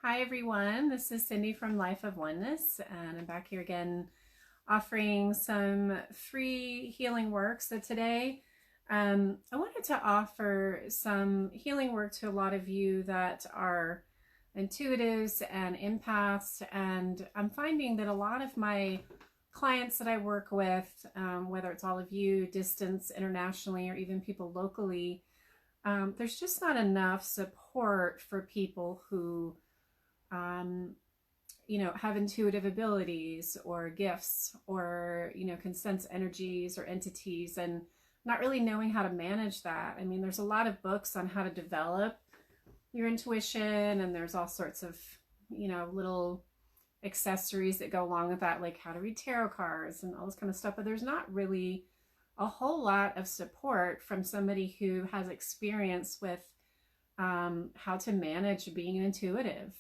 Hi everyone, this is Cindy from Life of Oneness, and I'm back here again offering some free healing work. So today I wanted to offer some healing work to a lot of you that are intuitives and empaths, and I'm finding that a lot of my clients that I work with, whether it's all of you, distance, internationally, or even people locally, there's just not enough support for people who have intuitive abilities or gifts or, can sense energies or entities, and not really knowing how to manage that. I mean, there's a lot of books on how to develop your intuition, and there's all sorts of, little accessories that go along with that, like how to read tarot cards and all this kind of stuff. But there's not really a whole lot of support from somebody who has experience with how to manage being an intuitive.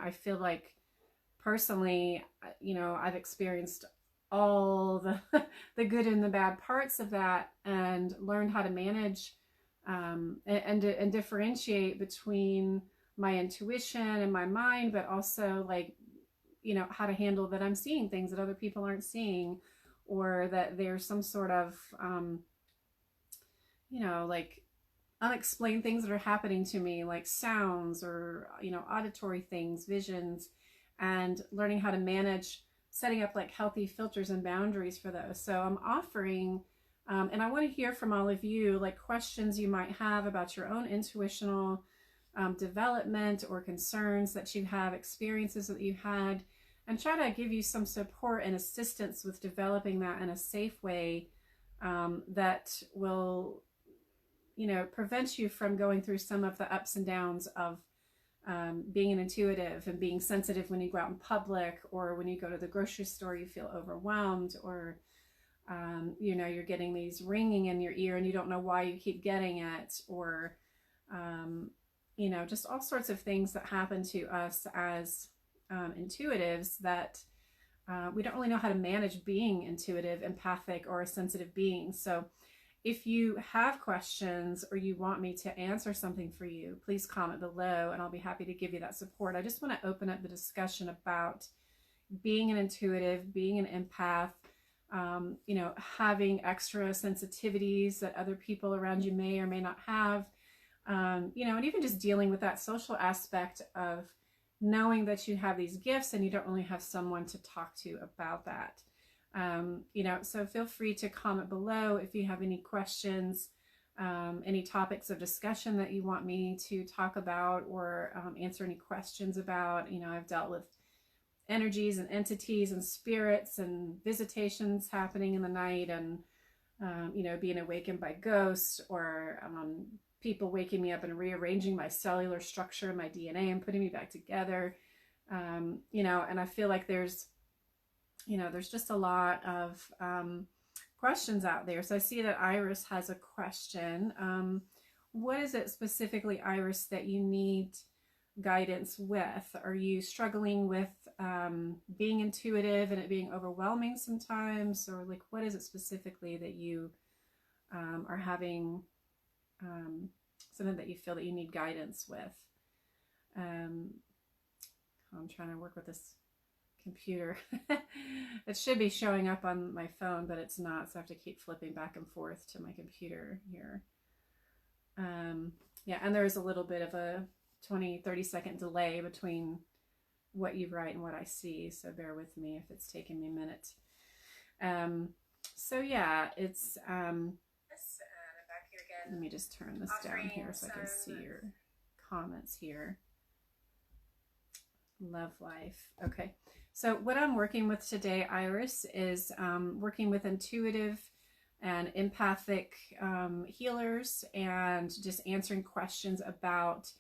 I feel like personally, I've experienced all the good and the bad parts of that, and learned how to manage and differentiate between my intuition and my mind, but also how to handle that I'm seeing things that other people aren't seeing, or that there's some sort of like unexplained things that are happening to me, like sounds or auditory things, visions, and learning how to manage setting up like healthy filters and boundaries for those. So I'm offering and I want to hear from all of you, like questions you might have about your own intuitional development, or concerns that you have, experiences that you had, and try to give you some support and assistance with developing that in a safe way that will prevent you from going through some of the ups and downs of being an intuitive and being sensitive when you go out in public, or when you go to the grocery store, you feel overwhelmed, or you're getting these ringing in your ear and you don't know why you keep getting it, or just all sorts of things that happen to us as intuitives that we don't really know how to manage being intuitive, empathic, or a sensitive being. So if you have questions or you want me to answer something for you, please comment below and I'll be happy to give you that support. I just want to open up the discussion about being an intuitive, being an empath, having extra sensitivities that other people around you may or may not have, and even just dealing with that social aspect of knowing that you have these gifts and you don't really have someone to talk to about that. So feel free to comment below if you have any questions, any topics of discussion that you want me to talk about, or answer any questions about. I've dealt with energies and entities and spirits and visitations happening in the night, and being awakened by ghosts, or people waking me up and rearranging my cellular structure, my DNA, and putting me back together. And I feel like there's just a lot of questions out there. So I see that Iris has a question. What is it specifically, Iris, that you need guidance with? Are you struggling with being intuitive and it being overwhelming sometimes? Or like, what is it specifically that you are having, something that you feel that you need guidance with? I'm trying to work with this computer. It should be showing up on my phone, but it's not, so I have to keep flipping back and forth to my computer here. Yeah, and there's a little bit of a 20-30 second delay between what you write and what I see, so bear with me if it's taking me a minute. So yeah, it's I'm back here again. Let me just turn this down here so I can see your comments here. Love life. Okay, so what I'm working with today, Iris, is working with intuitive and empathic healers, and just answering questions about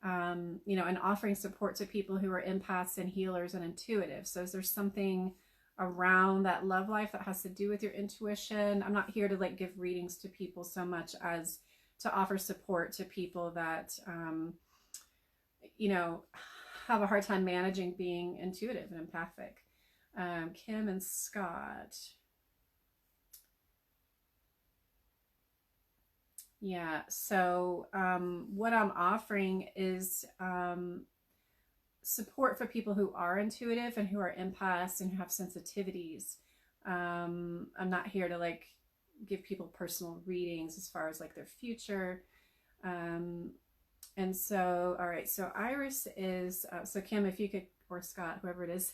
and offering support to people who are empaths and healers and intuitive. So is there something around that love life that has to do with your intuition? I'm not here to like give readings to people so much as to offer support to people that have a hard time managing being intuitive and empathic. Kim and Scott. Yeah, so what I'm offering is support for people who are intuitive and who are empaths and who have sensitivities. I'm not here to like give people personal readings as far as like their future. And so, all right, so Iris is, so Kim, if you could, or Scott, whoever it is,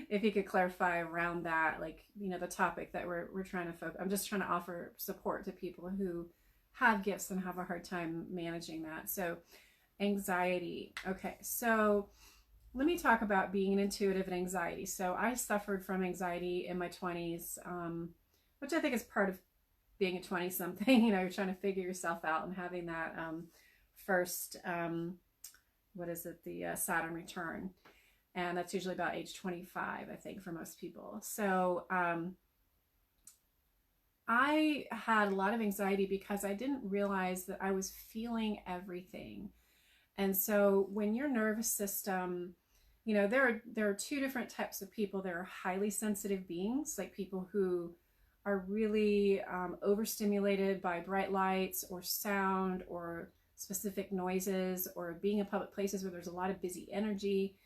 if you could clarify around that, like, you know, the topic that we're trying to focus. I'm just trying to offer support to people who have gifts and have a hard time managing that. So anxiety. Okay, so let me talk about being an intuitive and anxiety. So I suffered from anxiety in my 20s, which I think is part of being a 20-something. You know, you're trying to figure yourself out and having that first, what is it, the Saturn return. And that's usually about age 25, I think, for most people. So I had a lot of anxiety because I didn't realize that I was feeling everything. And so when your nervous system, you know, there are two different types of people. There are highly sensitive beings, like people who are really overstimulated by bright lights or sound or specific noises, or being in public places where there's a lot of busy energy.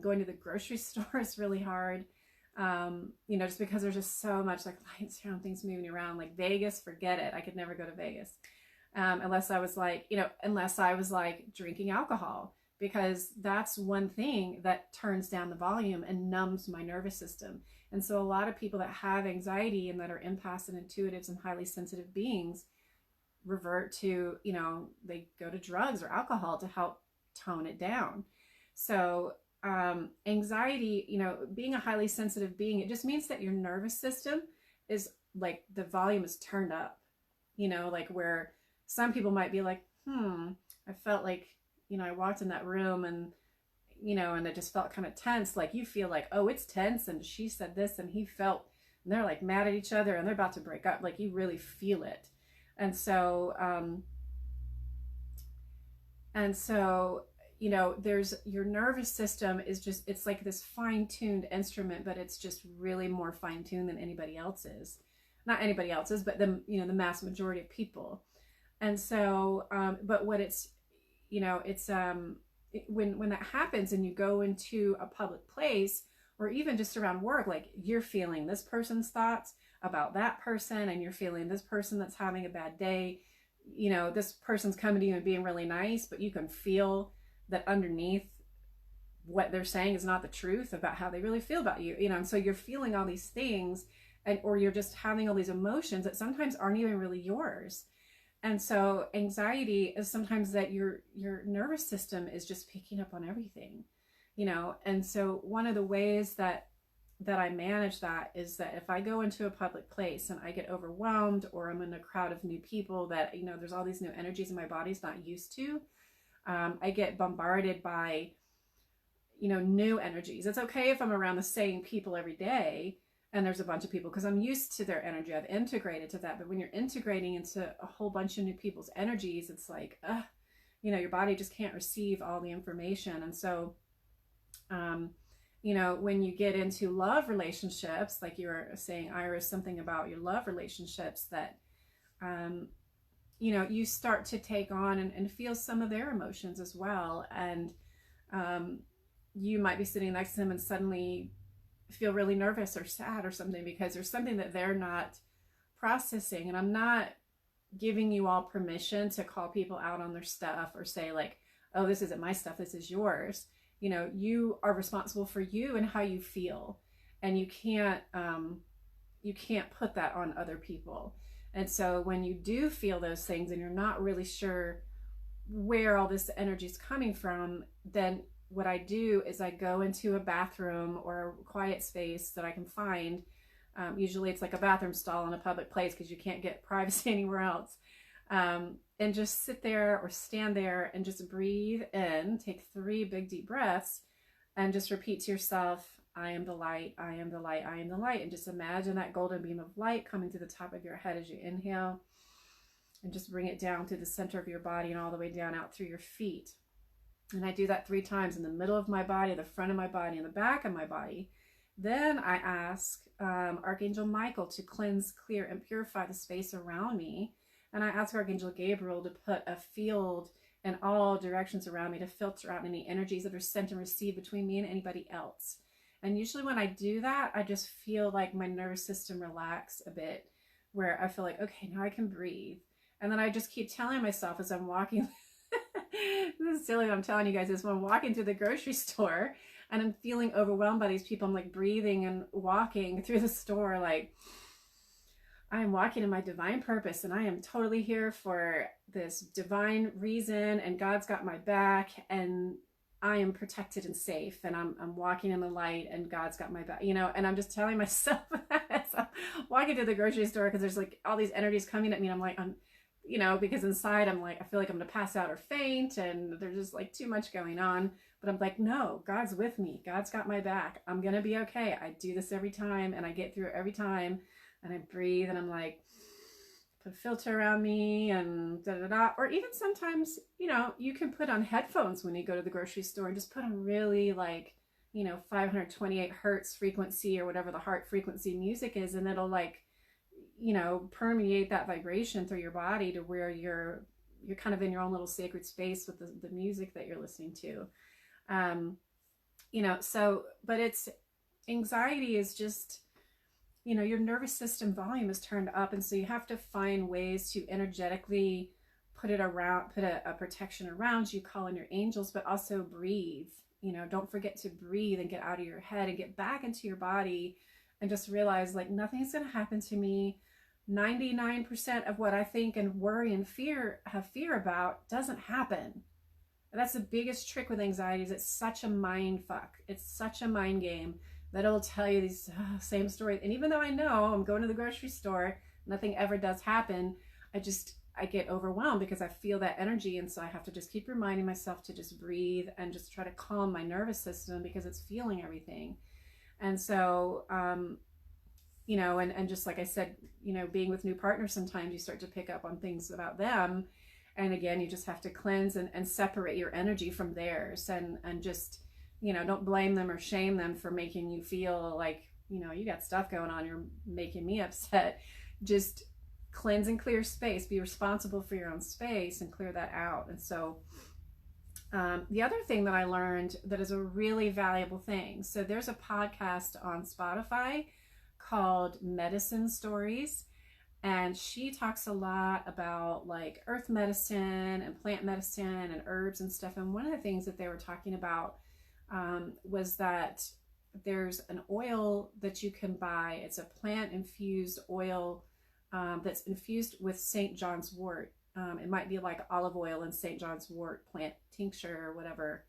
Going to the grocery store is really hard, you know, just because there's just so much like lights around, things moving around. Like Vegas, forget it. I could never go to Vegas unless I was like, you know, unless I was like drinking alcohol, because that's one thing that turns down the volume and numbs my nervous system. And so a lot of people that have anxiety and that are empaths and intuitives and highly sensitive beings revert to, you know, they go to drugs or alcohol to help tone it down. So anxiety, you know, being a highly sensitive being, it just means that your nervous system is like, the volume is turned up, you know, like where some people might be like, I felt like, you know, I walked in that room and, you know, and it just felt kind of tense. Like you feel like, oh, it's tense, and she said this and he felt, and they're like mad at each other and they're about to break up. Like you really feel it. And so, you know, there's, your nervous system is just, it's like this fine-tuned instrument, but it's just really more fine-tuned than anybody else's. Not anybody else's, but the, you know, the mass majority of people. And so, but what it's, you know, it's, when that happens and you go into a public place or even just around work, like you're feeling this person's thoughts about that person, and you're feeling this person that's having a bad day, you know, this person's coming to you and being really nice, but you can feel that underneath what they're saying is not the truth about how they really feel about you, you know. And so you're feeling all these things, and or you're just having all these emotions that sometimes aren't even really yours. And so anxiety is sometimes that your nervous system is just picking up on everything, you know. And so one of the ways that I manage that is that if I go into a public place and I get overwhelmed, or I'm in a crowd of new people that, you know, there's all these new energies in my body's not used to, I get bombarded by, you know, new energies. It's okay if I'm around the same people every day and there's a bunch of people, because I'm used to their energy. I've integrated to that. But when you're integrating into a whole bunch of new people's energies, it's like, you know, your body just can't receive all the information. And so, you know, when you get into love relationships, like you were saying, Iris, something about your love relationships, that, you know, you start to take on and feel some of their emotions as well. And you might be sitting next to them and suddenly feel really nervous or sad or something, because there's something that they're not processing. And I'm not giving you all permission to call people out on their stuff or say like, oh, this isn't my stuff, this is yours. You know, you are responsible for you and how you feel, and you can't put that on other people. And so when you do feel those things and you're not really sure where all this energy is coming from, then what I do is I go into a bathroom or a quiet space that I can find. Usually it's like a bathroom stall in a public place, because you can't get privacy anywhere else. And just sit there or stand there and just breathe in, take 3 big deep breaths, and just repeat to yourself, I am the light, I am the light, I am the light. And just imagine that golden beam of light coming to the top of your head as you inhale, and just bring it down through the center of your body and all the way down out through your feet. And I do that 3 times in the middle of my body, the front of my body, and the back of my body. Then I ask Archangel Michael to cleanse, clear, and purify the space around me. And I ask Archangel Gabriel to put a field in all directions around me to filter out any energies that are sent and received between me and anybody else. And usually when I do that, I just feel like my nervous system relax a bit, where I feel like, okay, now I can breathe. And then I just keep telling myself as I'm walking, this is silly what I'm telling you guys, is when I'm walking through the grocery store and I'm feeling overwhelmed by these people, I'm like breathing and walking through the store like, I am walking in my divine purpose, and I am totally here for this divine reason, and God's got my back, and I am protected and safe, and I'm walking in the light, and God's got my back, you know. And I'm just telling myself that as I'm walking to the grocery store, because there's like all these energies coming at me, and I'm like, you know, because inside I'm like, I feel like I'm gonna pass out or faint, and there's just like too much going on. But I'm like, no, God's with me. God's got my back. I'm gonna be okay. I do this every time, and I get through it every time. And I breathe, and I'm like, put a filter around me, and da da da. Or even sometimes, you know, you can put on headphones when you go to the grocery store and just put on really like, you know, 528 hertz frequency or whatever the heart frequency music is, and it'll like, you know, permeate that vibration through your body to where you're kind of in your own little sacred space with the music that you're listening to. You know, so, but it's, anxiety is just, you know, your nervous system volume is turned up, and so you have to find ways to energetically put it around, put a protection around you, call in your angels, but also breathe. You know, don't forget to breathe and get out of your head and get back into your body, and just realize like nothing's going to happen to me. 99% of what I think and worry and have fear about doesn't happen. That's the biggest trick with anxiety, is it's such a mind fuck. It's such a mind game that it'll tell you these same stories. And even though I know I'm going to the grocery store, nothing ever does happen, I get overwhelmed because I feel that energy. And so I have to just keep reminding myself to just breathe and just try to calm my nervous system, because it's feeling everything. And so, you know, and just like I said, you know, being with new partners, sometimes you start to pick up on things about them. And again, you just have to cleanse and separate your energy from theirs, and just, you know, don't blame them or shame them for making you feel like, you know, you got stuff going on, you're making me upset. Just cleanse and clear space. Be responsible for your own space and clear that out. And so the other thing that I learned that is a really valuable thing. So there's a podcast on Spotify called Medicine Stories. And she talks a lot about like earth medicine and plant medicine and herbs and stuff. And one of the things that they were talking about was that there's an oil that you can buy. It's a plant infused oil that's infused with St. John's wort. It might be like olive oil and St. John's wort plant tincture or whatever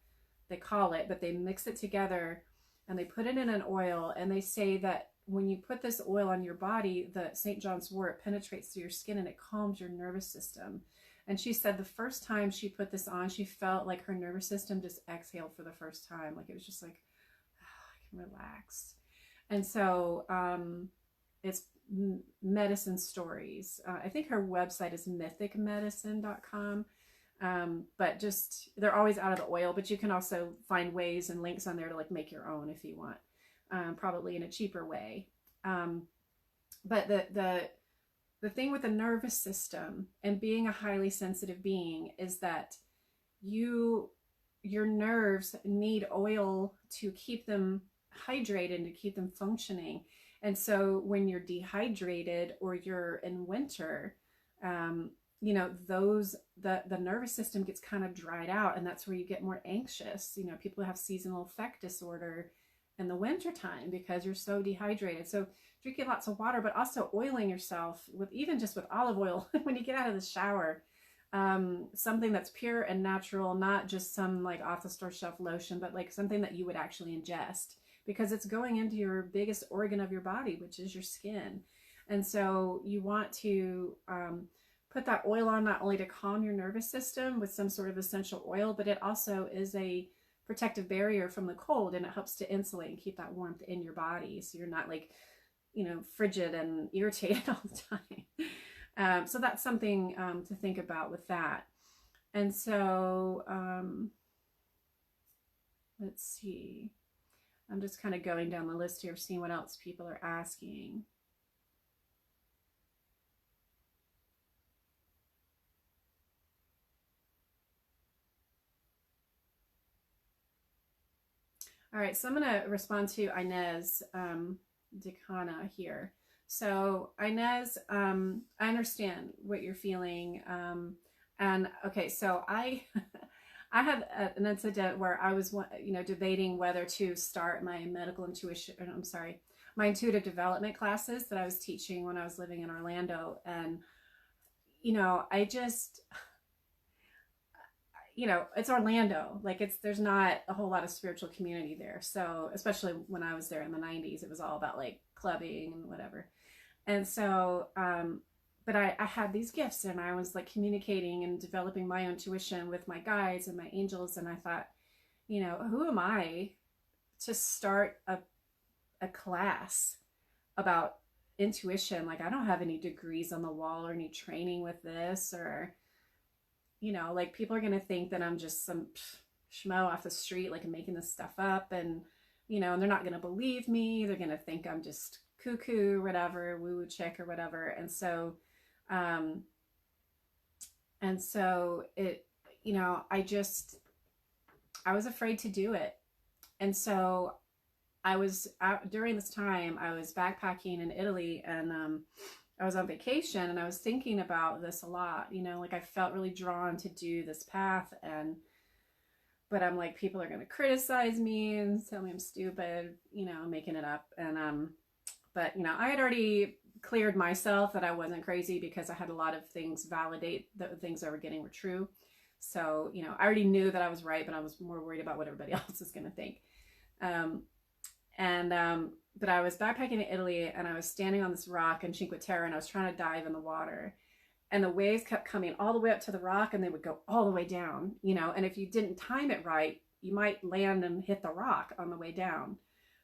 they call it, but they mix it together and they put it in an oil, and they say that when you put this oil on your body, the St. John's wort penetrates through your skin and it calms your nervous system. And she said the first time she put this on, she felt like her nervous system just exhaled for the first time. Like it was just like, oh, I can relax. And so it's Medicine Stories. I think her website is mythicmedicine.com. But just, they're always out of the oil, but you can also find ways and links on there to like make your own if you want. Probably in a cheaper way. But the thing with the nervous system and being a highly sensitive being is that your nerves need oil to keep them hydrated and to keep them functioning. And so when you're dehydrated or you're in winter, you know, the nervous system gets kind of dried out, and that's where you get more anxious. You know, people have seasonal affect disorder in the winter time because you're so dehydrated. So drinking lots of water, but also oiling yourself with, even just with olive oil when you get out of the shower, something that's pure and natural, not just some like off the store shelf lotion, but like something that you would actually ingest, because it's going into your biggest organ of your body, which is your skin. And so you want to put that oil on, not only to calm your nervous system with some sort of essential oil, but it also is a protective barrier from the cold, and it helps to insulate and keep that warmth in your body, so you're not like, you know, frigid and irritated all the time. So that's something to think about with that. And so let's see, I'm just kind of going down the list here, seeing what else people are asking. All right, so I'm going to respond to Inez Decana here. So Inez, I understand what you're feeling. And okay, so I I had an incident where I was, debating whether to start my medical intuition, I'm sorry, my intuitive development classes that I was teaching when I was living in Orlando. And, I just, it's Orlando. Like there's not a whole lot of spiritual community there. So especially when I was there in the 90s, it was all about like clubbing and whatever. And so, but I had these gifts and I was like communicating and developing my own intuition with my guides and my angels. And I thought, who am I to start a class about intuition? Like I don't have any degrees on the wall or any training with this, or, like people are going to think that I'm just some schmo off the street, like I'm making this stuff up, and, and they're not going to believe me. They're going to think I'm just cuckoo, whatever, woo-woo chick or whatever. And so it, I was afraid to do it. And so I was out during this time, I was backpacking in Italy, and I was on vacation, and I was thinking about this a lot, like I felt really drawn to do this path, but I'm like, people are going to criticize me and tell me I'm stupid, making it up. And, but, I had already cleared myself that I wasn't crazy because I had a lot of things validate that the things I were getting were true. So, I already knew that I was right, but I was more worried about what everybody else is going to think. But I was backpacking in Italy, and I was standing on this rock in Cinque Terre, and I was trying to dive in the water, and the waves kept coming all the way up to the rock, and they would go all the way down, and if you didn't time it right, you might land and hit the rock on the way down,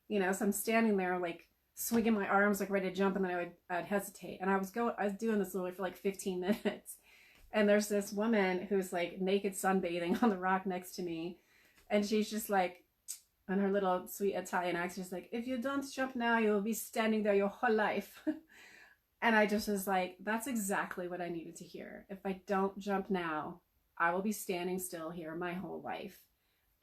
so I'm standing there like swinging my arms like ready to jump, and then I'd hesitate, and I was doing this literally for like 15 minutes, and there's this woman who's like naked sunbathing on the rock next to me, and she's just like, and her little sweet Italian accent is like, if you don't jump now, you'll be standing there your whole life. And I just was like, that's exactly what I needed to hear. If I don't jump now, I will be standing still here my whole life.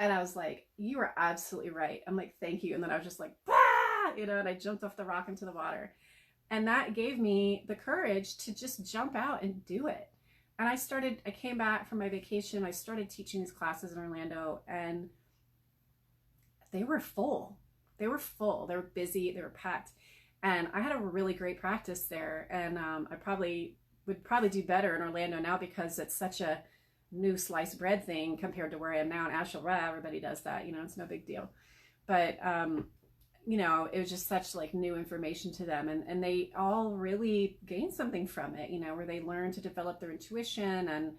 And I was like, you are absolutely right. I'm like, thank you. And then I was just like, bah! And I jumped off the rock into the water. And that gave me the courage to just jump out and do it. And I came back from my vacation. I started teaching these classes in Orlando, and they were full. They were full. They were busy. They were packed. And I had a really great practice there. And I would probably do better in Orlando now because it's such a new sliced bread thing compared to where I am now in Asheville. Everybody does that. It's no big deal. But, it was just such like new information to them. And they all really gained something from it, where they learned to develop their intuition and,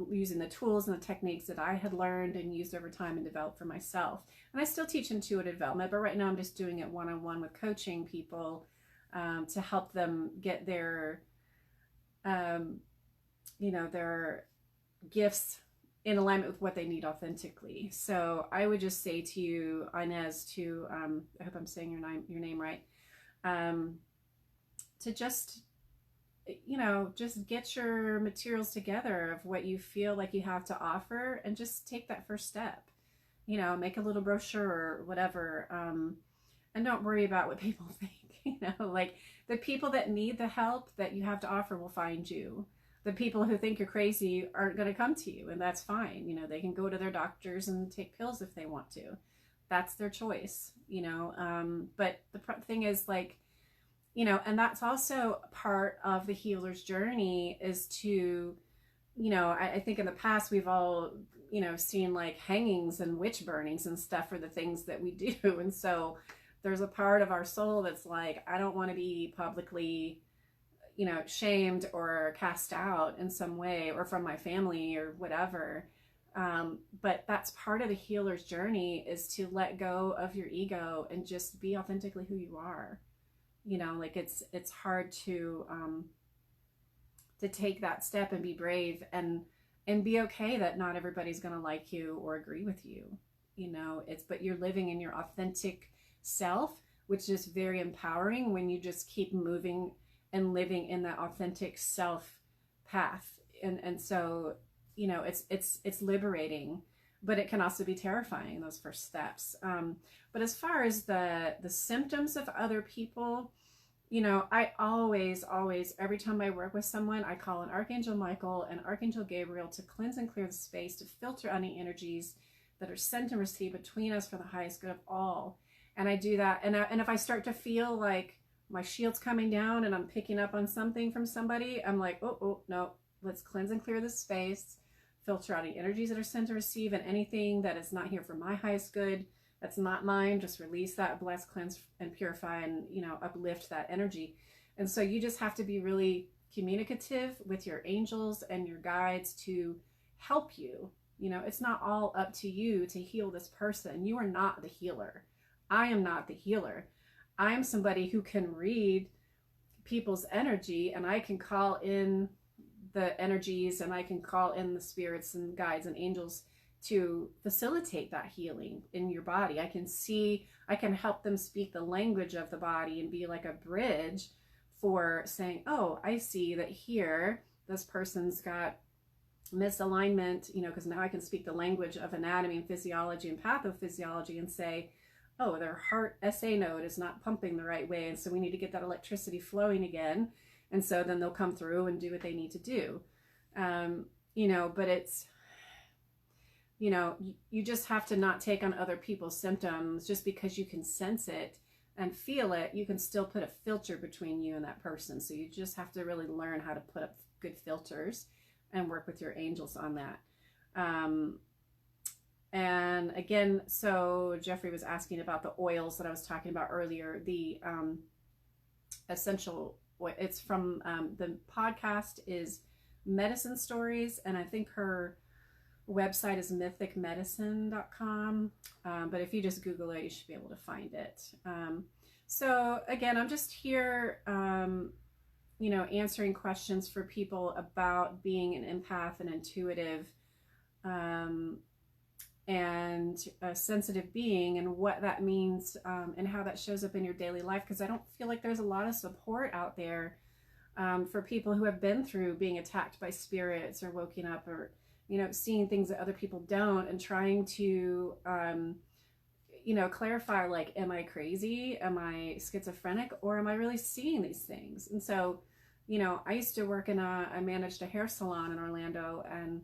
using the tools and the techniques that I had learned and used over time and developed for myself. And I still teach intuitive development, but right now I'm just doing it one-on-one with coaching people to help them get their, their gifts in alignment with what they need authentically. So I would just say to you, Inez, I hope I'm saying your name right, to just get your materials together of what you feel like you have to offer, and just take that first step, make a little brochure or whatever. And don't worry about what people think, like the people that need the help that you have to offer will find you. The people who think you're crazy aren't going to come to you, and that's fine. They can go to their doctors and take pills if they want to. That's their choice, but the thing is like, and that's also part of the healer's journey is to, I think in the past we've all, seen like hangings and witch burnings and stuff for the things that we do. And so there's a part of our soul that's like, I don't want to be publicly, shamed or cast out in some way, or from my family or whatever. But that's part of the healer's journey, is to let go of your ego and just be authentically who you are. Like it's hard to take that step and be brave and be okay that not everybody's going to like you or agree with you. But you're living in your authentic self, which is very empowering when you just keep moving and living in that authentic self path. And so, it's liberating, but it can also be terrifying, those first steps. But as far as the symptoms of other people, you know, I always, every time I work with someone, I call on Archangel Michael and Archangel Gabriel to cleanse and clear the space, to filter any energies that are sent and received between us for the highest good of all. And I do that. And if I start to feel like my shield's coming down and I'm picking up on something from somebody, I'm like, oh, no, let's cleanse and clear this space, filter out any energies that are sent to receive, and anything that is not here for my highest good, that's not mine, just release that, bless, cleanse, and purify, and, you know, uplift that energy. And so you just have to be really communicative with your angels and your guides to help you. You know, it's not all up to you to heal this person. You are not the healer. I am not the healer. I am somebody who can read people's energy, and I can call in the energies, and I can call in the spirits and guides and angels to facilitate that healing in your body. I can help them speak the language of the body and be like a bridge for saying, oh, I see that here this person's got misalignment, you know, because now I can speak the language of anatomy and physiology and pathophysiology and say, oh, their heart SA node is not pumping the right way, and so we need to get that electricity flowing again. And so then they'll come through and do what they need to do. You know, but it's, you know, you just have to not take on other people's symptoms just because you can sense it and feel it. You can still put a filter between you and that person. So you just have to really learn how to put up good filters and work with your angels on that. And again, so Jeffrey was asking about the oils that I was talking about earlier, the essential oil. It's from the podcast is Medicine Stories, and I think her website is mythicmedicine.com, but if you just Google it, you should be able to find it. So again, I'm just here, you know, answering questions for people about being an empath and intuitive, and a sensitive being, and what that means, and how that shows up in your daily life, because I don't feel like there's a lot of support out there for people who have been through being attacked by spirits or woken up, or, you know, seeing things that other people don't, and trying to, you know, clarify, like, am I crazy? Am I schizophrenic? Or am I really seeing these things? And so, you know, I used to work I managed a hair salon in Orlando, and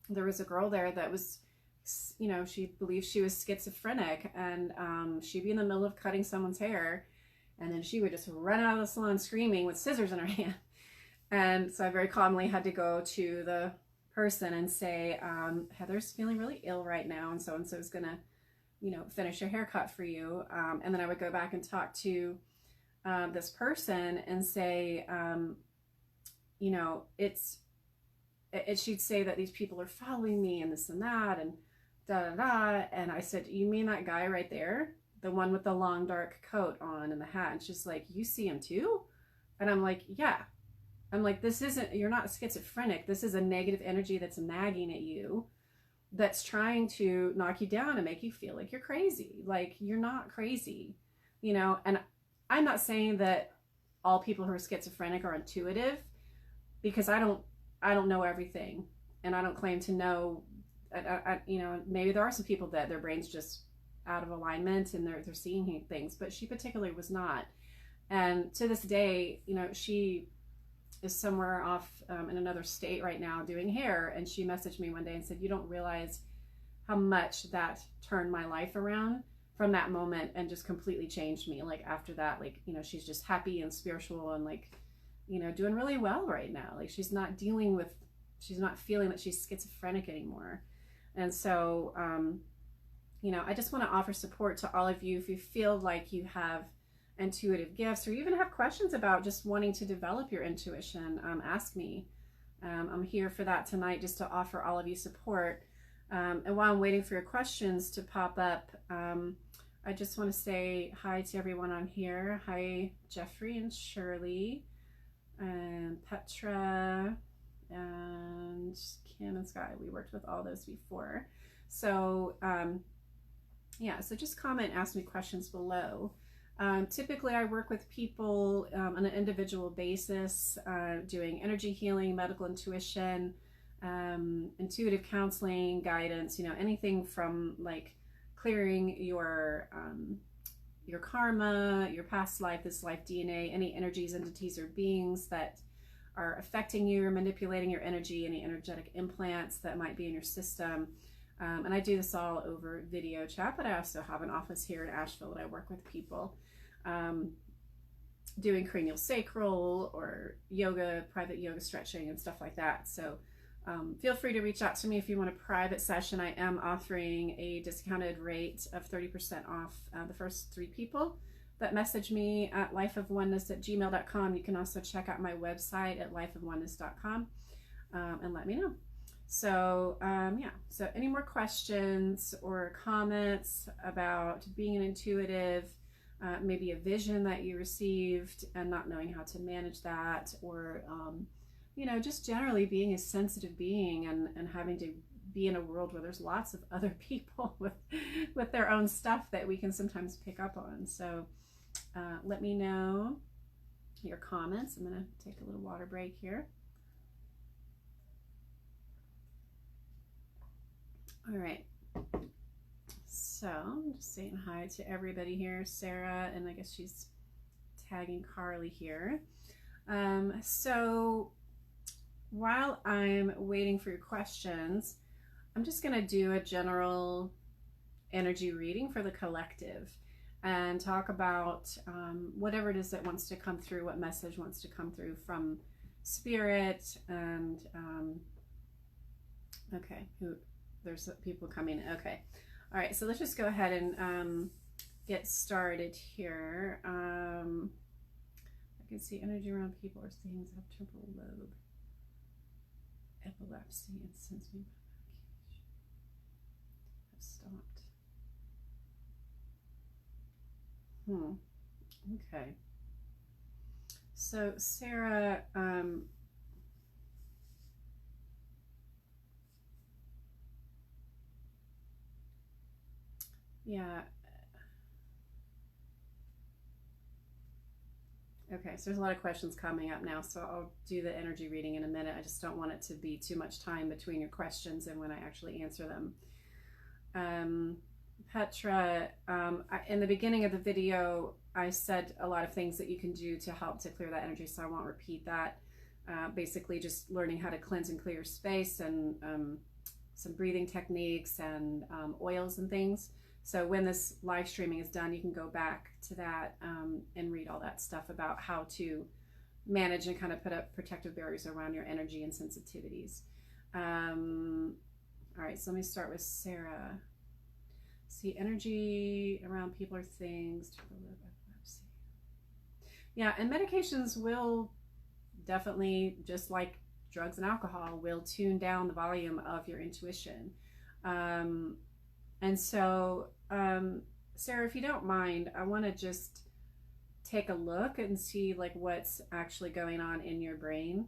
there was a girl there that was, you know, she believed she was schizophrenic, and she'd be in the middle of cutting someone's hair, and then she would just run out of the salon screaming with scissors in her hand. And so I very calmly had to go to the person and say, Heather's feeling really ill right now, and so is gonna, you know, finish your haircut for you. And then I would go back and talk to this person and say, you know, she'd say that these people are following me and this and that and da da da. And I said, you mean that guy right there? The one with the long dark coat on and the hat? And she's like, you see him too? And I'm like, yeah. I'm like, you're not schizophrenic. This is a negative energy that's nagging at you, that's trying to knock you down and make you feel like you're crazy. Like, you're not crazy, you know? And I'm not saying that all people who are schizophrenic are intuitive, because I don't know everything, and I don't claim to know. You know, maybe there are some people that their brain's just out of alignment and they're seeing things, but she particularly was not. And to this day, you know, she is somewhere off in another state right now doing hair, and she messaged me one day and said, you don't realize how much that turned my life around from that moment, and just completely changed me. Like, after that, like, you know, she's just happy and spiritual and, like, you know, doing really well right now. Like, she's not feeling that she's schizophrenic anymore. And so, you know, I just want to offer support to all of you. If you feel like you have intuitive gifts, or even have questions about just wanting to develop your intuition, ask me. I'm here for that tonight, just to offer all of you support. And while I'm waiting for your questions to pop up, I just want to say hi to everyone on here. Hi, Jeffrey and Shirley and Petra and Kim and Sky. We worked with all those before. So yeah, so just comment, ask me questions below. Typically I work with people on an individual basis, doing energy healing, medical intuition, intuitive counseling, guidance, you know, anything from like clearing your karma, your past life, this life DNA, any energies, entities, or beings that are affecting you or manipulating your energy, any energetic implants that might be in your system. And I do this all over video chat, but I also have an office here in Asheville that I work with people doing cranial sacral or yoga, private yoga stretching and stuff like that. So feel free to reach out to me if you want a private session. I am offering a discounted rate of 30% off the first 3 people that message me at lifeofoneness@gmail.com. You can also check out my website at lifeofoneness.com and let me know. So yeah, so any more questions or comments about being an intuitive, maybe a vision that you received and not knowing how to manage that, or you know, just generally being a sensitive being and having to be in a world where there's lots of other people with their own stuff that we can sometimes pick up on. So let me know your comments. I'm going to take a little water break here. All right. So I'm just saying hi to everybody here. Sarah, and I guess she's tagging Carly here. So while I'm waiting for your questions, I'm just going to do a general energy reading for the collective and talk about whatever it is that wants to come through, what message wants to come through from spirit. And okay, there's people coming. Okay. All right. So let's just go ahead and get started here. I can see energy around people or things have temporal lobe, epilepsy, and sensory have stopped. Okay. So Sarah, yeah. Okay, so there's a lot of questions coming up now, so I'll do the energy reading in a minute. I just don't want it to be too much time between your questions and when I actually answer them. Petra, in the beginning of the video, I said a lot of things that you can do to help to clear that energy, so I won't repeat that. Basically just learning how to cleanse and clear space, and some breathing techniques and oils and things. So when this live streaming is done, you can go back to that and read all that stuff about how to manage and kind of put up protective barriers around your energy and sensitivities. All right, so let me start with Sarah. See, energy around people or things. Yeah, and medications will definitely, just like drugs and alcohol, will tune down the volume of your intuition. And so, Sarah, if you don't mind, I want to just take a look and see like what's actually going on in your brain,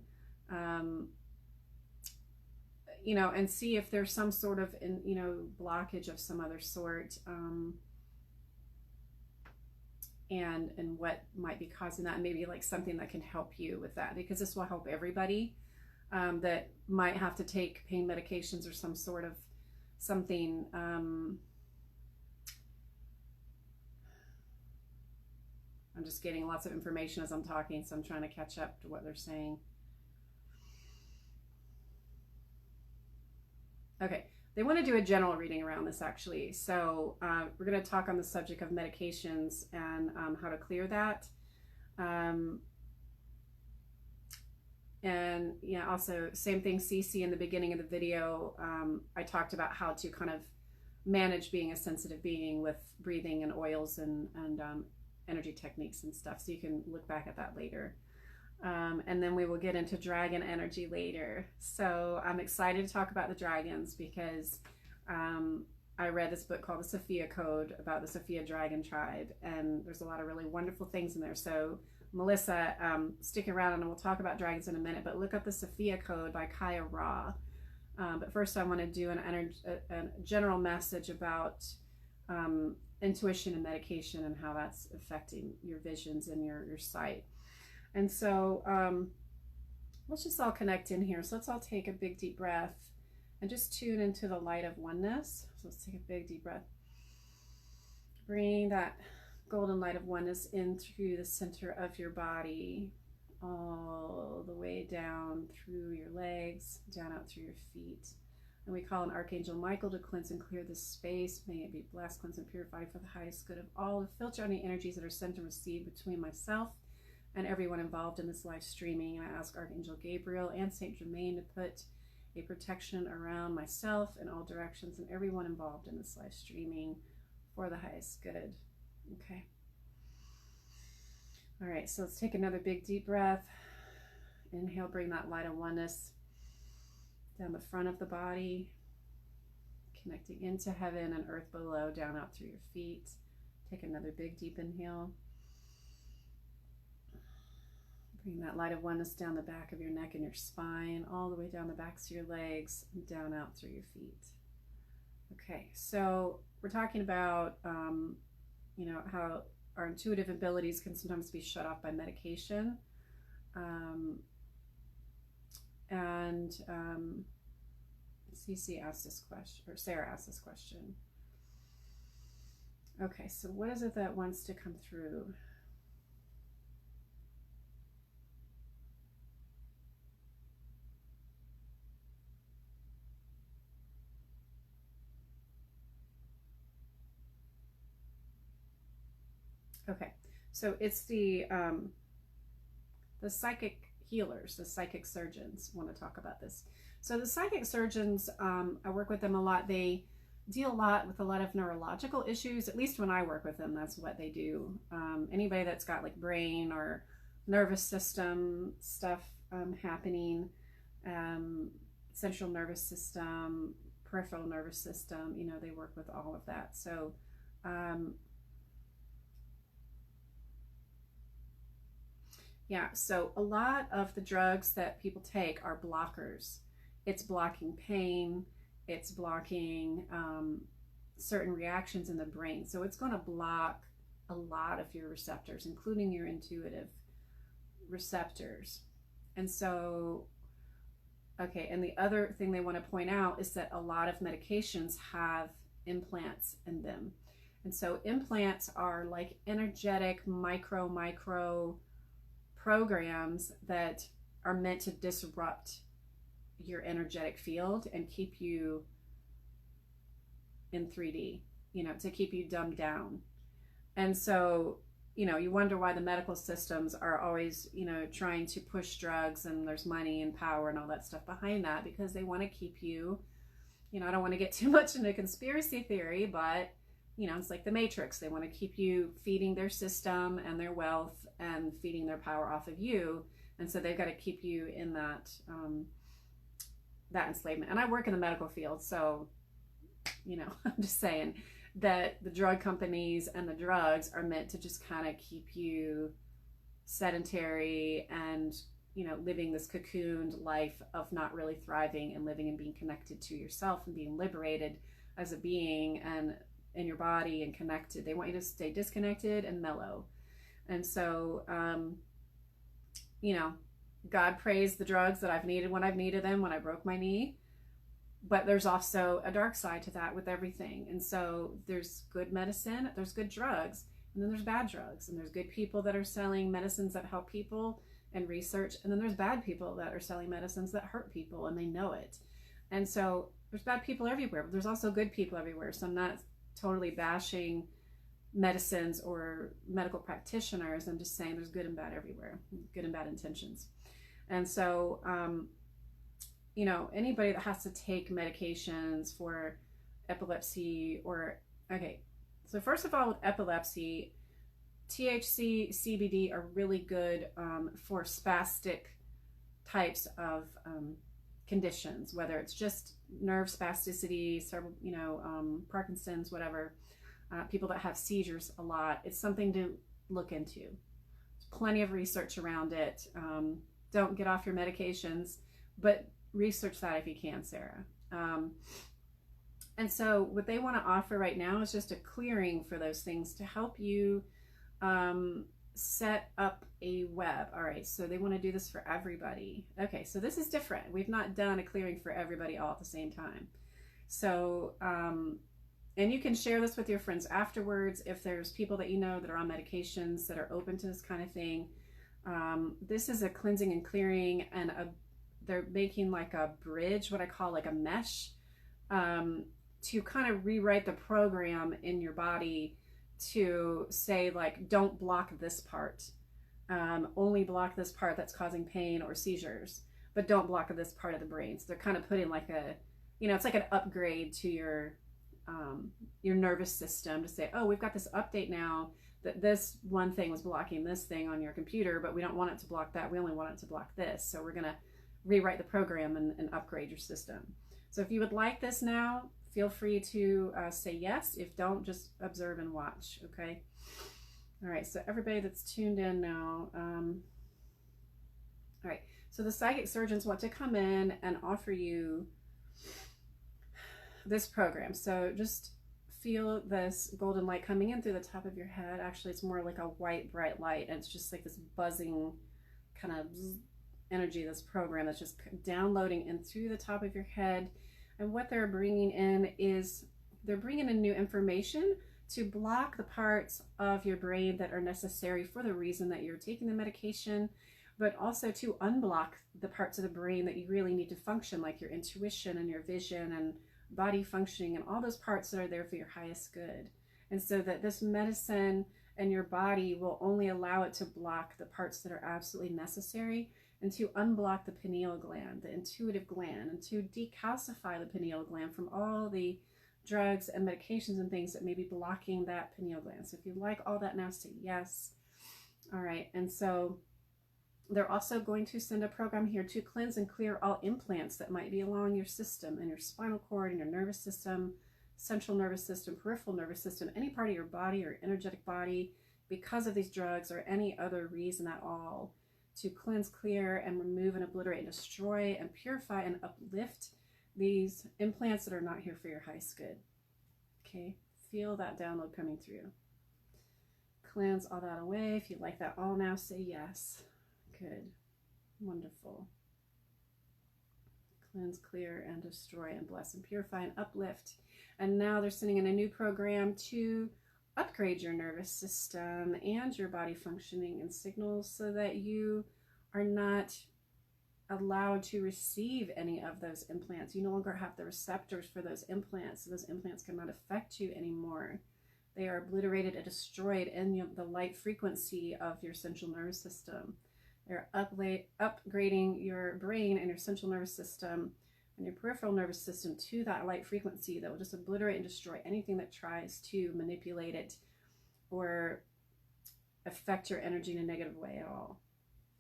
you know, and see if there's some sort of, you know, blockage of some other sort, and what might be causing that, and maybe like something that can help you with that, because this will help everybody that might have to take pain medications or some sort of something. I'm just getting lots of information as I'm talking, so I'm trying to catch up to what they're saying. Okay, they want to do a general reading around this actually. So we're going to talk on the subject of medications and how to clear that. And yeah, also same thing, Cece, in the beginning of the video, I talked about how to kind of manage being a sensitive being with breathing and oils and energy techniques and stuff. So you can look back at that later. And then we will get into dragon energy later. So I'm excited to talk about the dragons because I read this book called The Sophia Code about the Sophia Dragon Tribe, and there's a lot of really wonderful things in there. So Melissa, stick around and we'll talk about dragons in a minute, but look up The Sophia Code by Kaya Ra. But first I want to do a general message about intuition and medication and how that's affecting your visions and your sight. And so let's just all connect in here. So let's all take a big deep breath and just tune into the light of oneness. So let's take a big deep breath. Bring that golden light of oneness in through the center of your body, all the way down through your legs, down out through your feet. And we call on Archangel Michael to cleanse and clear this space. May it be blessed, cleansed, and purified for the highest good of all. And filter any energies that are sent and received between myself and everyone involved in this live streaming. And I ask Archangel Gabriel and Saint Germain to put a protection around myself in all directions and everyone involved in this live streaming for the highest good. Okay. All right, so let's take another big deep breath. Inhale, bring that light of oneness down the front of the body, connecting into heaven and earth below, down out through your feet. Take another big deep inhale. Bring that light of oneness down the back of your neck and your spine, all the way down the backs of your legs, and down out through your feet. Okay, so we're talking about, how our intuitive abilities can sometimes be shut off by medication. Cece asked this question, or Sarah asked this question. Okay, so what is it that wants to come through? Okay, so it's the psychic healers, the psychic surgeons want to talk about this. So the psychic surgeons, I work with them a lot. They deal a lot with a lot of neurological issues. At least when I work with them, that's what they do. Anybody that's got like brain or nervous system stuff happening, central nervous system, peripheral nervous system, they work with all of that. So yeah, so a lot of the drugs that people take are blockers. It's blocking pain, it's blocking certain reactions in the brain. So it's going to block a lot of your receptors, including your intuitive receptors. And so, okay, and the other thing they want to point out is that a lot of medications have implants in them. And so implants are like energetic micro programs that are meant to disrupt your energetic field and keep you in 3D, to keep you dumbed down. And so, you wonder why the medical systems are always, trying to push drugs, and there's money and power and all that stuff behind that, because they want to keep you, I don't want to get too much into conspiracy theory, but it's like the Matrix. They want to keep you feeding their system and their wealth and feeding their power off of you. And so they've got to keep you in that enslavement. And I work in the medical field, so, I'm just saying that the drug companies and the drugs are meant to just kind of keep you sedentary and, living this cocooned life of not really thriving and living and being connected to yourself and being liberated as a being and in your body and connected. They want you to stay disconnected and mellow. And so, God praised the drugs that I've needed when I've needed them, when I broke my knee. But there's also a dark side to that with everything. And so there's good medicine, there's good drugs, and then there's bad drugs. And there's good people that are selling medicines that help people and research. And then there's bad people that are selling medicines that hurt people, and they know it. And so there's bad people everywhere, but there's also good people everywhere. So I'm not totally bashing medicines or medical practitioners. I'm just saying there's good and bad everywhere, good and bad intentions. And so, anybody that has to take medications for epilepsy so first of all, with epilepsy, THC, CBD are really good for spastic types of conditions, whether it's just nerve spasticity, cerebral, Parkinson's, whatever. People that have seizures a lot. It's something to look into. There's plenty of research around it. Don't get off your medications, but research that if you can, Sarah. And so what they want to offer right now is just a clearing for those things to help you set up a web. All right, so they want to do this for everybody. Okay, so this is different. We've not done a clearing for everybody all at the same time. So, and you can share this with your friends afterwards if there's people that you know that are on medications that are open to this kind of thing. This is a cleansing and clearing, and they're making like a bridge, what I call like a mesh, to kind of rewrite the program in your body to say, like, don't block this part, only block this part that's causing pain or seizures, but don't block this part of the brain. So they're kind of putting like a, you know, it's like an upgrade to your nervous system to say, oh, we've got this update now that this one thing was blocking this thing on your computer, but we don't want it to block that. We only want it to block this. So we're going to rewrite the program and upgrade your system. So if you would like this now, feel free to say yes. If don't, just observe and watch, okay? All right, so everybody that's tuned in now. All right, so the psychic surgeons want to come in and offer you this program. So just feel this golden light coming in through the top of your head. Actually, it's more like a white, bright light, and it's just like this buzzing kind of energy, this program that's just downloading in through the top of your head. And what they're bringing in is they're bringing in new information to block the parts of your brain that are necessary for the reason that you're taking the medication, but also to unblock the parts of the brain that you really need to function, like your intuition and your vision and body functioning and all those parts that are there for your highest good. And so that this medicine and your body will only allow it to block the parts that are absolutely necessary, and to unblock the pineal gland, the intuitive gland, and to decalcify the pineal gland from all the drugs and medications and things that may be blocking that pineal gland. So if you like all that now, say yes. All right, and so they're also going to send a program here to cleanse and clear all implants that might be along your system, in your spinal cord, in your nervous system, central nervous system, peripheral nervous system, any part of your body or energetic body, because of these drugs or any other reason at all, to cleanse, clear, and remove and obliterate and destroy and purify and uplift these implants that are not here for your highest good. Okay, feel that download coming through. Cleanse all that away. If you like that all now, say yes. Good. Wonderful. Cleanse, clear, and destroy, and bless, and purify, and uplift. And now they're sending in a new program to upgrade your nervous system and your body functioning and signals so that you are not allowed to receive any of those implants. You no longer have the receptors for those implants, so those implants cannot affect you anymore. They are obliterated and destroyed in the light frequency of your central nervous system. They're upgrading your brain and your central nervous system and your peripheral nervous system to that light frequency that will just obliterate and destroy anything that tries to manipulate it or affect your energy in a negative way at all.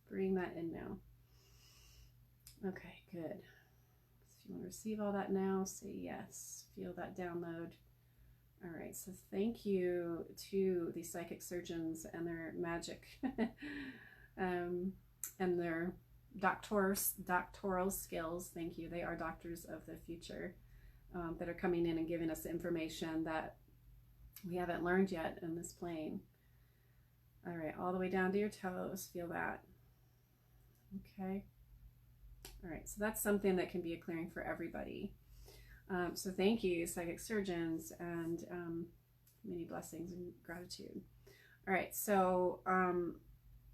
Bring that in now. Okay, good. So if you want to receive all that now, say yes. Feel that download. All right, so thank you to the psychic surgeons and their magic and their doctoral skills. Thank you. They are doctors of the future that are coming in and giving us information that we haven't learned yet in this plane. All right, all the way down to your toes. Feel that. Okay. All right, so that's something that can be a clearing for everybody. So thank you, psychic surgeons, and many blessings and gratitude. All right, so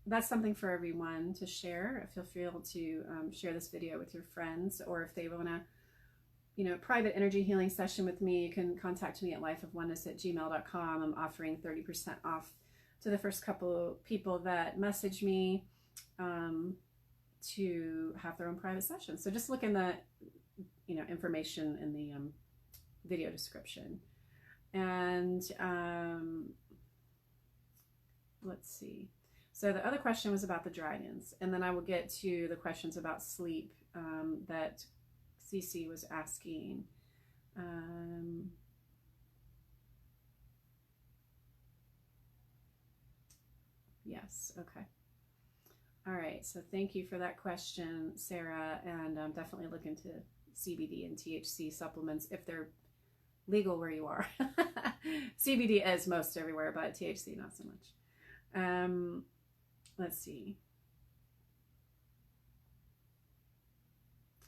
that's something for everyone to share. Feel free to share this video with your friends, or if they want to, private energy healing session with me, you can contact me at lifeofoneness@gmail.com. I'm offering 30% off to the first couple people that message me to have their own private session. So just look in the information in the video description. And let's see. So the other question was about the dragons, and then I will get to the questions about sleep that Cece was asking. Yes, okay. All right, so thank you for that question, Sarah, and definitely look into CBD and THC supplements if they're legal where you are. CBD is most everywhere, but THC not so much. Let's see.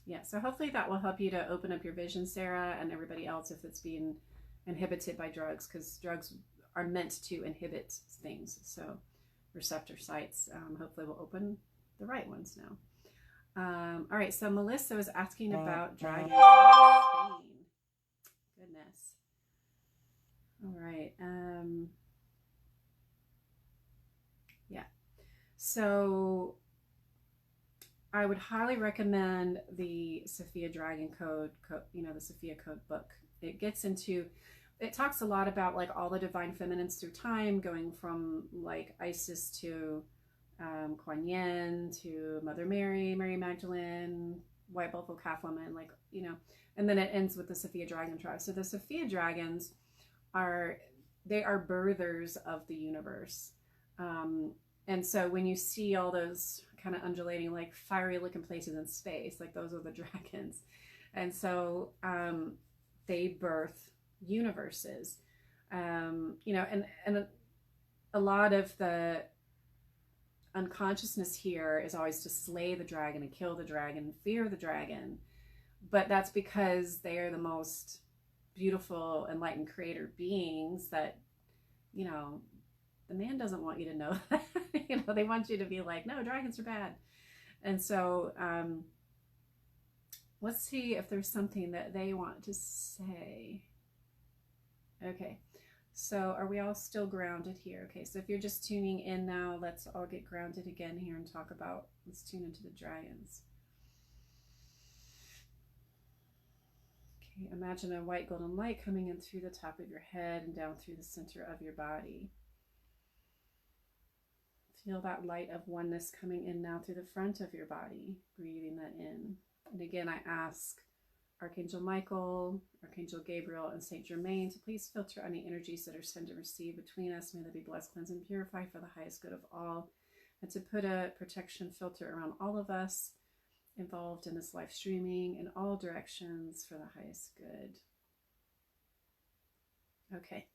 Yeah, so hopefully that will help you to open up your vision, Sarah, and everybody else if it's being inhibited by drugs, because drugs are meant to inhibit things. So receptor sites, hopefully will open the right ones now. All right, so Melissa was asking about dragons in Spain. Goodness. All right. Yeah. So I would highly recommend the Sophia Dragon Code, the Sophia Code book. It talks a lot about like all the divine feminines through time, going from like Isis to Kuan Yin to Mother Mary, Mary Magdalene, White Buffalo Calf Woman, and then it ends with the Sophia Dragon tribe. So the Sophia Dragons are birthers of the universe. And so when you see all those kind of undulating, like fiery looking places in space, like those are the dragons. And so they birth universes, and a lot of the unconsciousness here is always to slay the dragon and kill the dragon and fear the dragon. But that's because they are the most beautiful, enlightened creator beings that, the man doesn't want you to know that. They want you to be like, no, dragons are bad. And so let's see if there's something that they want to say. Okay, so are we all still grounded here? Okay, so if you're just tuning in now, let's all get grounded again here and let's tune into the dragons. Okay, imagine a white golden light coming in through the top of your head and down through the center of your body. Feel that light of oneness coming in now through the front of your body, breathing that in. And again, I ask Archangel Michael, Archangel Gabriel, and Saint Germain to please filter any energies that are sent and received between us. May they be blessed, cleansed, and purified for the highest good of all. And to put a protection filter around all of us involved in this live streaming in all directions for the highest good. Okay.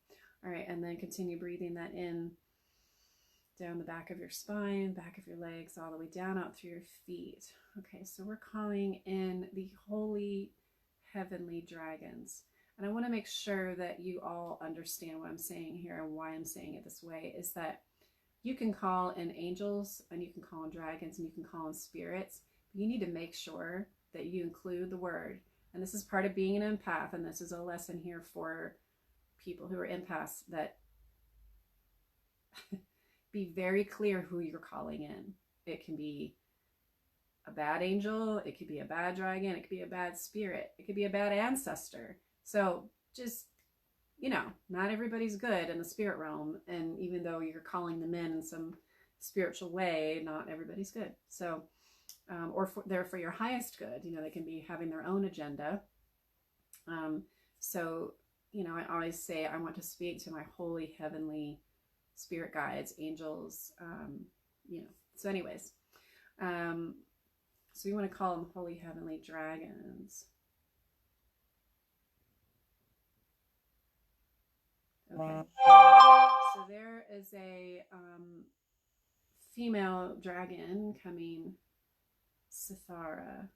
All right. And then continue breathing that in down the back of your spine, back of your legs, all the way down out through your feet. Okay, so we're calling in the holy heavenly dragons. And I want to make sure that you all understand what I'm saying here and why I'm saying it this way, is that you can call in angels and you can call in dragons and you can call in spirits, but you need to make sure that you include the word. And this is part of being an empath, and this is a lesson here for people who are empaths, that be very clear who you're calling in. It can be a bad angel, it could be a bad dragon, it could be a bad spirit, it could be a bad ancestor. So just, not everybody's good in the spirit realm. And even though you're calling them in some spiritual way, not everybody's good. So, they're for your highest good. They can be having their own agenda. So, I always say I want to speak to my holy heavenly spirit guides, angels, so anyways, so we want to call them holy heavenly dragons. Okay, so there is a female dragon coming, SITHARRA.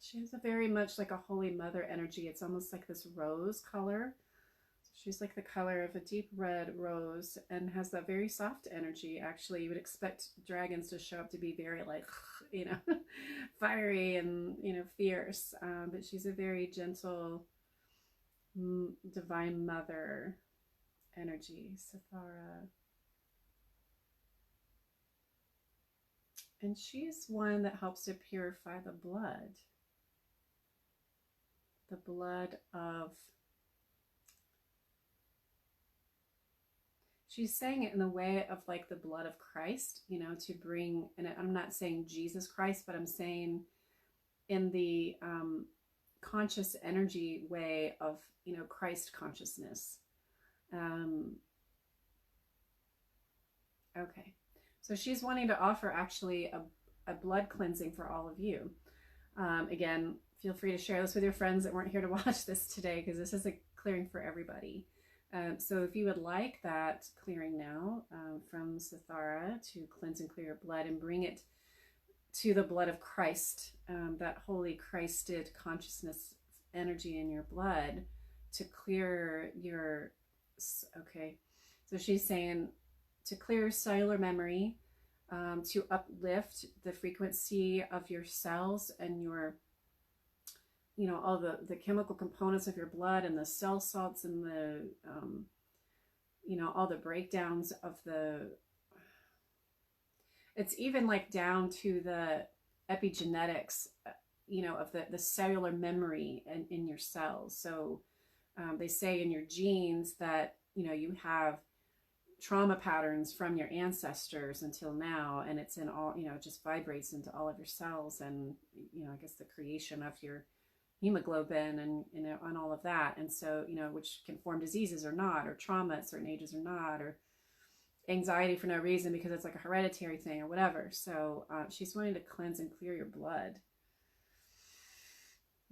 She has a very much like a holy mother energy. It's almost like this rose color. She's like the color of a deep red rose and has that very soft energy. Actually, you would expect dragons to show up to be very like, fiery and, fierce. But she's a very gentle, divine mother energy, SITHARRA. And she's one that helps to purify the blood. The blood of, she's saying it in the way of like the blood of Christ, to bring, and I'm not saying Jesus Christ, but I'm saying in the conscious energy way of, Christ consciousness. Okay, so she's wanting to offer actually a blood cleansing for all of you. Again, feel free to share this with your friends that weren't here to watch this today, because this is a clearing for everybody. So if you would like that clearing now from SITHARRA to cleanse and clear your blood and bring it to the blood of Christ, that holy Christed consciousness energy in your blood to clear your, okay, so she's saying to clear cellular memory, to uplift the frequency of your cells and your, you know, all the chemical components of your blood and the cell salts and the, you know, all the breakdowns of the, it's even like down to the epigenetics, you know, of the cellular memory in your cells. So they say in your genes that, you know, you have trauma patterns from your ancestors until now, and it's in all, you know, it just vibrates into all of your cells, and, you know, I guess the creation of your hemoglobin and, you know, and all of that. And so, you know, which can form diseases or not, or trauma at certain ages or not, or anxiety for no reason because it's like a hereditary thing or whatever. So she's wanting to cleanse and clear your blood.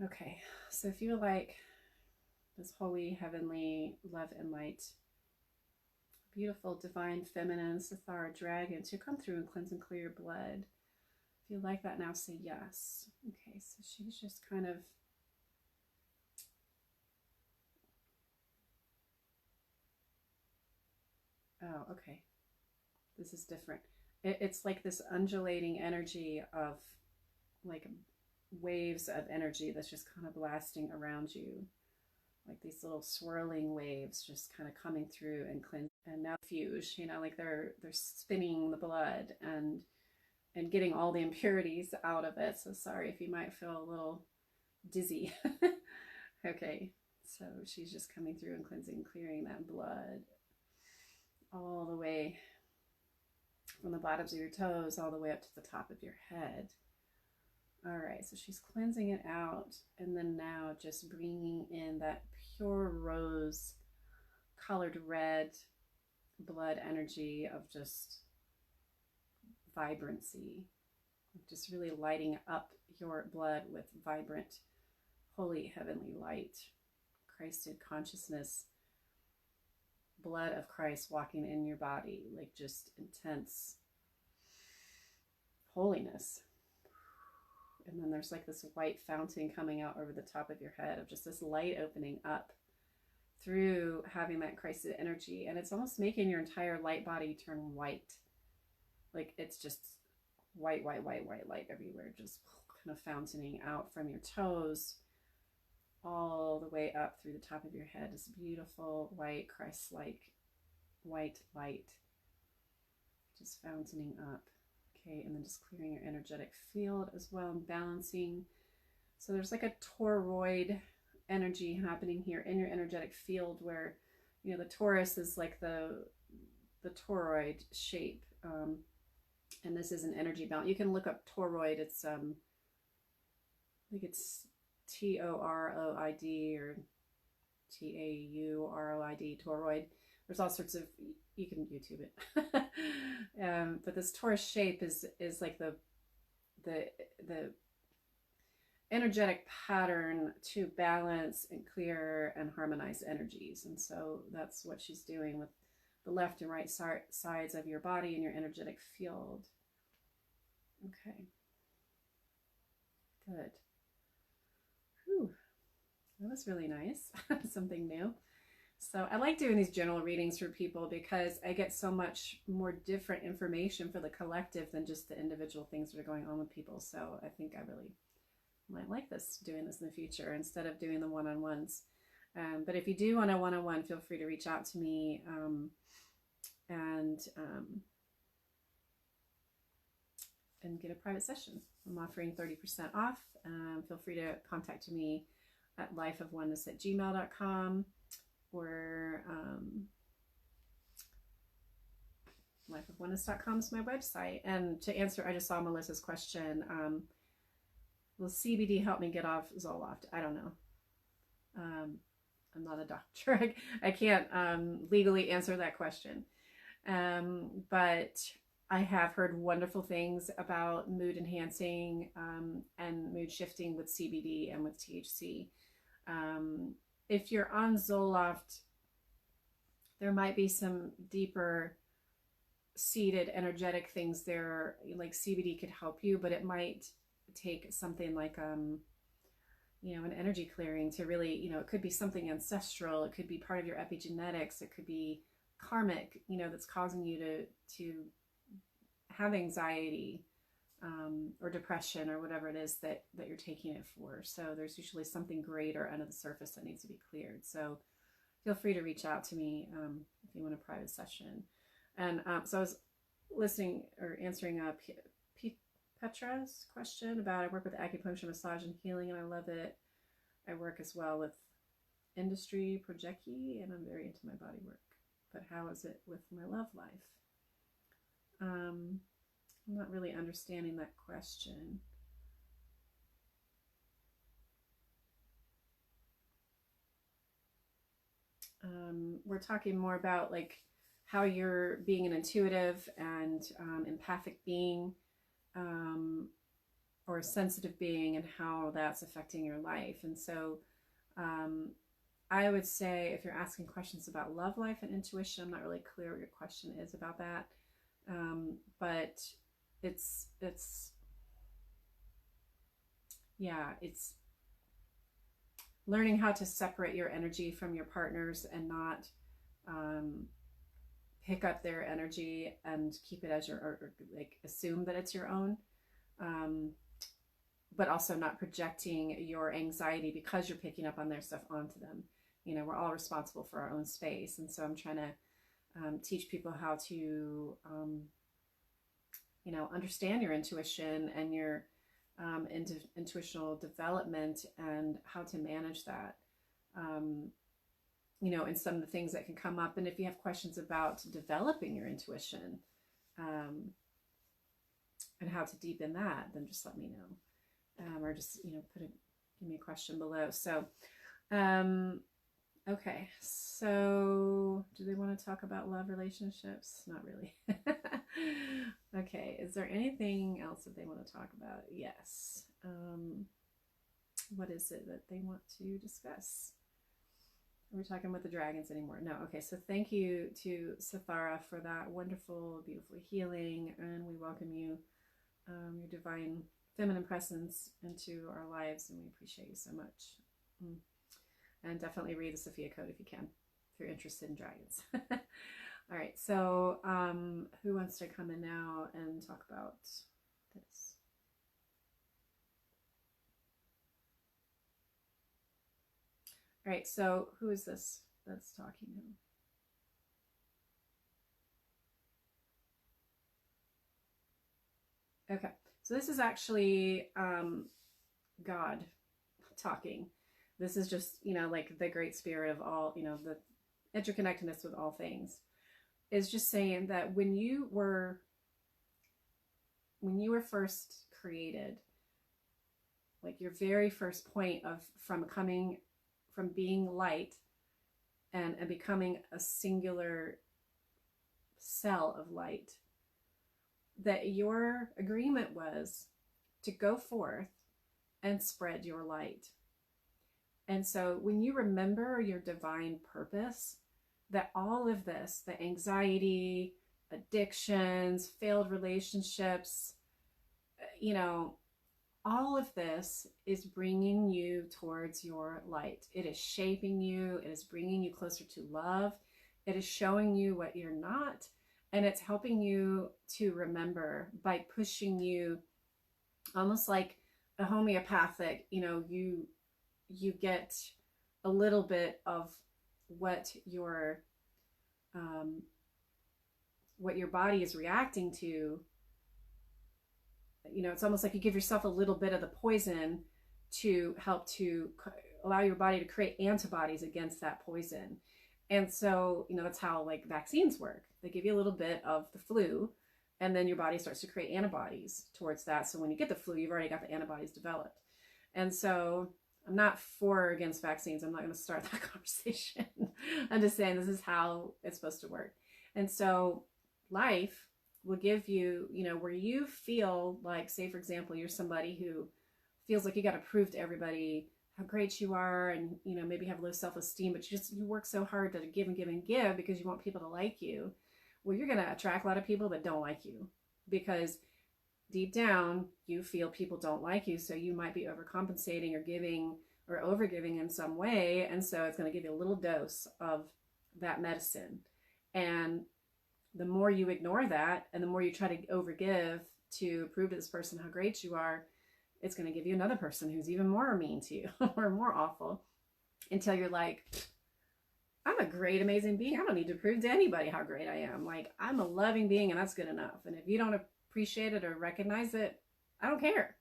Okay, so if you would like this holy, heavenly love and light, beautiful, divine, feminine, SITHARRA dragon to come through and cleanse and clear your blood. If you like that now, say yes. Okay, so she's just kind of oh, okay. This is different. It's like this undulating energy of like waves of energy that's just kind of blasting around you. Like these little swirling waves just kind of coming through and cleanse and now fuse, you know, like they're spinning the blood and getting all the impurities out of it. So sorry if you might feel a little dizzy. Okay, so she's just coming through and cleansing, clearing that blood all the way from the bottoms of your toes all the way up to the top of your head. All right, so she's cleansing it out, and then now just bringing in that pure rose colored red blood energy of just vibrancy, just really lighting up your blood with vibrant, holy, heavenly light, Christed consciousness, blood of Christ walking in your body, like just intense holiness. And then there's like this white fountain coming out over the top of your head of just this light opening up through having that Christed energy. And it's almost making your entire light body turn white. Like it's just white, white, white, white light everywhere, just kind of fountaining out from your toes all the way up through the top of your head. This beautiful white Christ-like white light just fountaining up. Okay, and then just clearing your energetic field as well and balancing. So there's like a toroid energy happening here in your energetic field where, you know, the torus is like the toroid shape. And this is an energy balance. You can look up toroid. It's I think it's T-O-R-O-I-D or T-A-U-R-O-I-D, toroid. There's all sorts of, you can YouTube it. But this torus shape is like the energetic pattern to balance and clear and harmonize energies. And so that's what she's doing with the left and right sides of your body and your energetic field. Okay. Good. Whew. That was really nice. Something new. So I like doing these general readings for people because I get so much more different information for the collective than just the individual things that are going on with people. So I think I really might like this, doing this in the future instead of doing the one-on-ones. But if you do want a one-on-one, feel free to reach out to me and get a private session. I'm offering 30% off. Feel free to contact me at lifeofoneness@gmail.com or lifeofoneness.com is my website. And to answer, I just saw Melissa's question. Will CBD help me get off Zoloft? I don't know. I'm not a doctor. I can't legally answer that question. But I have heard wonderful things about mood enhancing and mood shifting with CBD and with THC. If you're on Zoloft, there might be some deeper seated energetic things there, like CBD could help you, but it might take something like an energy clearing to really, it could be something ancestral, it could be part of your epigenetics, it could be karmic, that's causing you to have anxiety or depression or whatever it is that you're taking it for. So there's usually something greater under the surface that needs to be cleared. So feel free to reach out to me if you want a private session. And so I was listening or answering Petra's question about, I work with acupuncture, massage, and healing, and I love it. I work as well with industry, projecti, and I'm very into my body work. But how is it with my love life? I'm not really understanding that question. We're talking more about like how you're being an intuitive and empathic being, or a sensitive being, and how that's affecting your life. And so I would say, if you're asking questions about love life and intuition, I'm not really clear what your question is about that. But it's learning how to separate your energy from your partner's and not pick up their energy and keep it as your, or like assume that it's your own. But also not projecting your anxiety because you're picking up on their stuff onto them. We're all responsible for our own space. And so I'm trying to teach people how to, understand your intuition and your intuitional development and how to manage that, and some of the things that can come up. And if you have questions about developing your intuition and how to deepen that, then just let me know. Or just, give me a question below. So, okay. So do they want to talk about love relationships? Not really. Okay. Is there anything else that they want to talk about? Yes. What is it that they want to discuss? Are we talking with the dragons anymore? No. Okay. So thank you to SITHARRA for that wonderful, beautiful healing. And we welcome you, your divine feminine presence into our lives, and we appreciate you so much. And definitely read the Sophia Code if you can, if you're interested in dragons. All right, so who wants to come in now and talk about this? All right, so who is this that's talking now? Okay. So this is actually God talking. This is just, like the great spirit of all, the interconnectedness with all things, is just saying that when you were first created, like your very first point from being light and becoming a singular cell of light, that your agreement was to go forth and spread your light. And so when you remember your divine purpose, that all of this, the anxiety, addictions, failed relationships, all of this is bringing you towards your light. It is shaping you. It is bringing you closer to love. It is showing you what you're not. And it's helping you to remember by pushing you, almost like a homeopathic, you get a little bit of what your body is reacting to. It's almost like you give yourself a little bit of the poison to help to allow your body to create antibodies against that poison. And so, that's how like vaccines work. They give you a little bit of the flu, and then your body starts to create antibodies towards that. So when you get the flu, you've already got the antibodies developed. And so I'm not for or against vaccines. I'm not going to start that conversation. I'm just saying this is how it's supposed to work. And so life, will give you, you know, where you feel like, say, for example, you're somebody who feels like you got to prove to everybody how great you are, and, you know, maybe have low self-esteem, but you work so hard to give and give and give because you want people to like you. Well, you're going to attract a lot of people that don't like you, because deep down you feel people don't like you. So you might be overcompensating or giving or overgiving in some way. And so it's going to give you a little dose of that medicine. And the more you ignore that, and the more you try to overgive to prove to this person how great you are, it's going to give you another person who's even more mean to you or more awful, until you're like, I'm a great, amazing being. I don't need to prove to anybody how great I am. Like, I'm a loving being, and that's good enough. And if you don't appreciate it or recognize it, I don't care,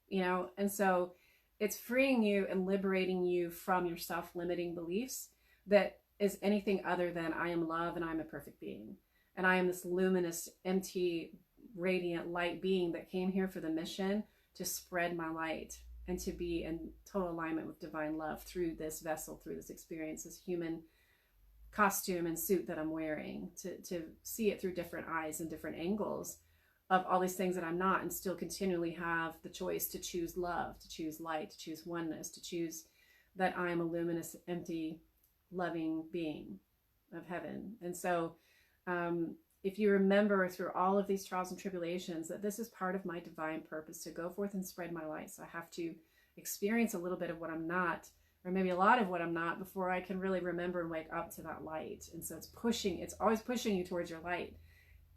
you know? And so it's freeing you and liberating you from your self-limiting beliefs that is anything other than I am love and I'm a perfect being. And I am this luminous, empty, radiant light being that came here for the mission to spread my light and to be in total alignment with divine love through this vessel, through this experience, this human costume and suit that I'm wearing, to see it through different eyes and different angles of all these things that I'm not, and still continually have the choice to choose love, to choose light, to choose oneness, to choose that I am a luminous, empty, loving being of heaven. And so if you remember through all of these trials and tribulations that this is part of my divine purpose, to go forth and spread my light. So I have to experience a little bit of what I'm not, or maybe a lot of what I'm not, before I can really remember and wake up to that light. And so it's always pushing you towards your light.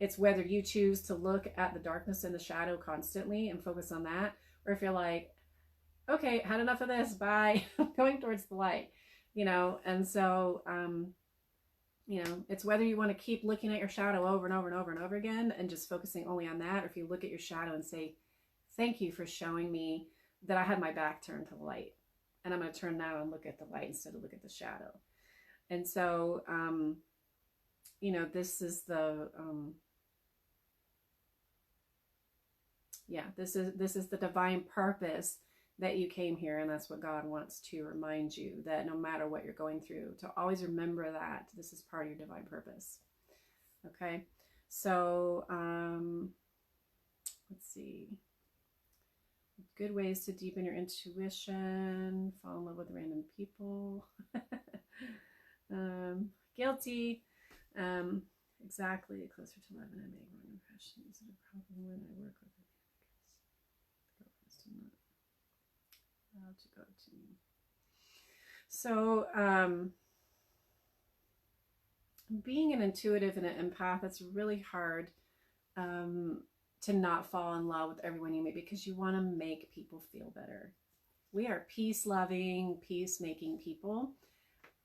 It's whether you choose to look at the darkness and the shadow constantly and focus on that, or if you're like, okay, had enough of this, bye, I'm going towards the light, you know. And so, you know, it's whether you want to keep looking at your shadow over and over and over and over again and just focusing only on that, or if you look at your shadow and say, thank you for showing me that I had my back turned to the light, and I'm going to turn now and look at the light instead of look at the shadow. And so, you know, this is the, this is the divine purpose that you came here. And that's what God wants to remind you, that no matter what you're going through, to always remember that this is part of your divine purpose. Okay. So, let's see. Good ways to deepen your intuition, fall in love with random people. Guilty. Exactly. Closer to love, and I make wrong impressions. Is it a problem when I work with to go to me? So being an intuitive and an empath, it's really hard to not fall in love with everyone you meet, because you want to make people feel better. We are peace-loving, peace-making people,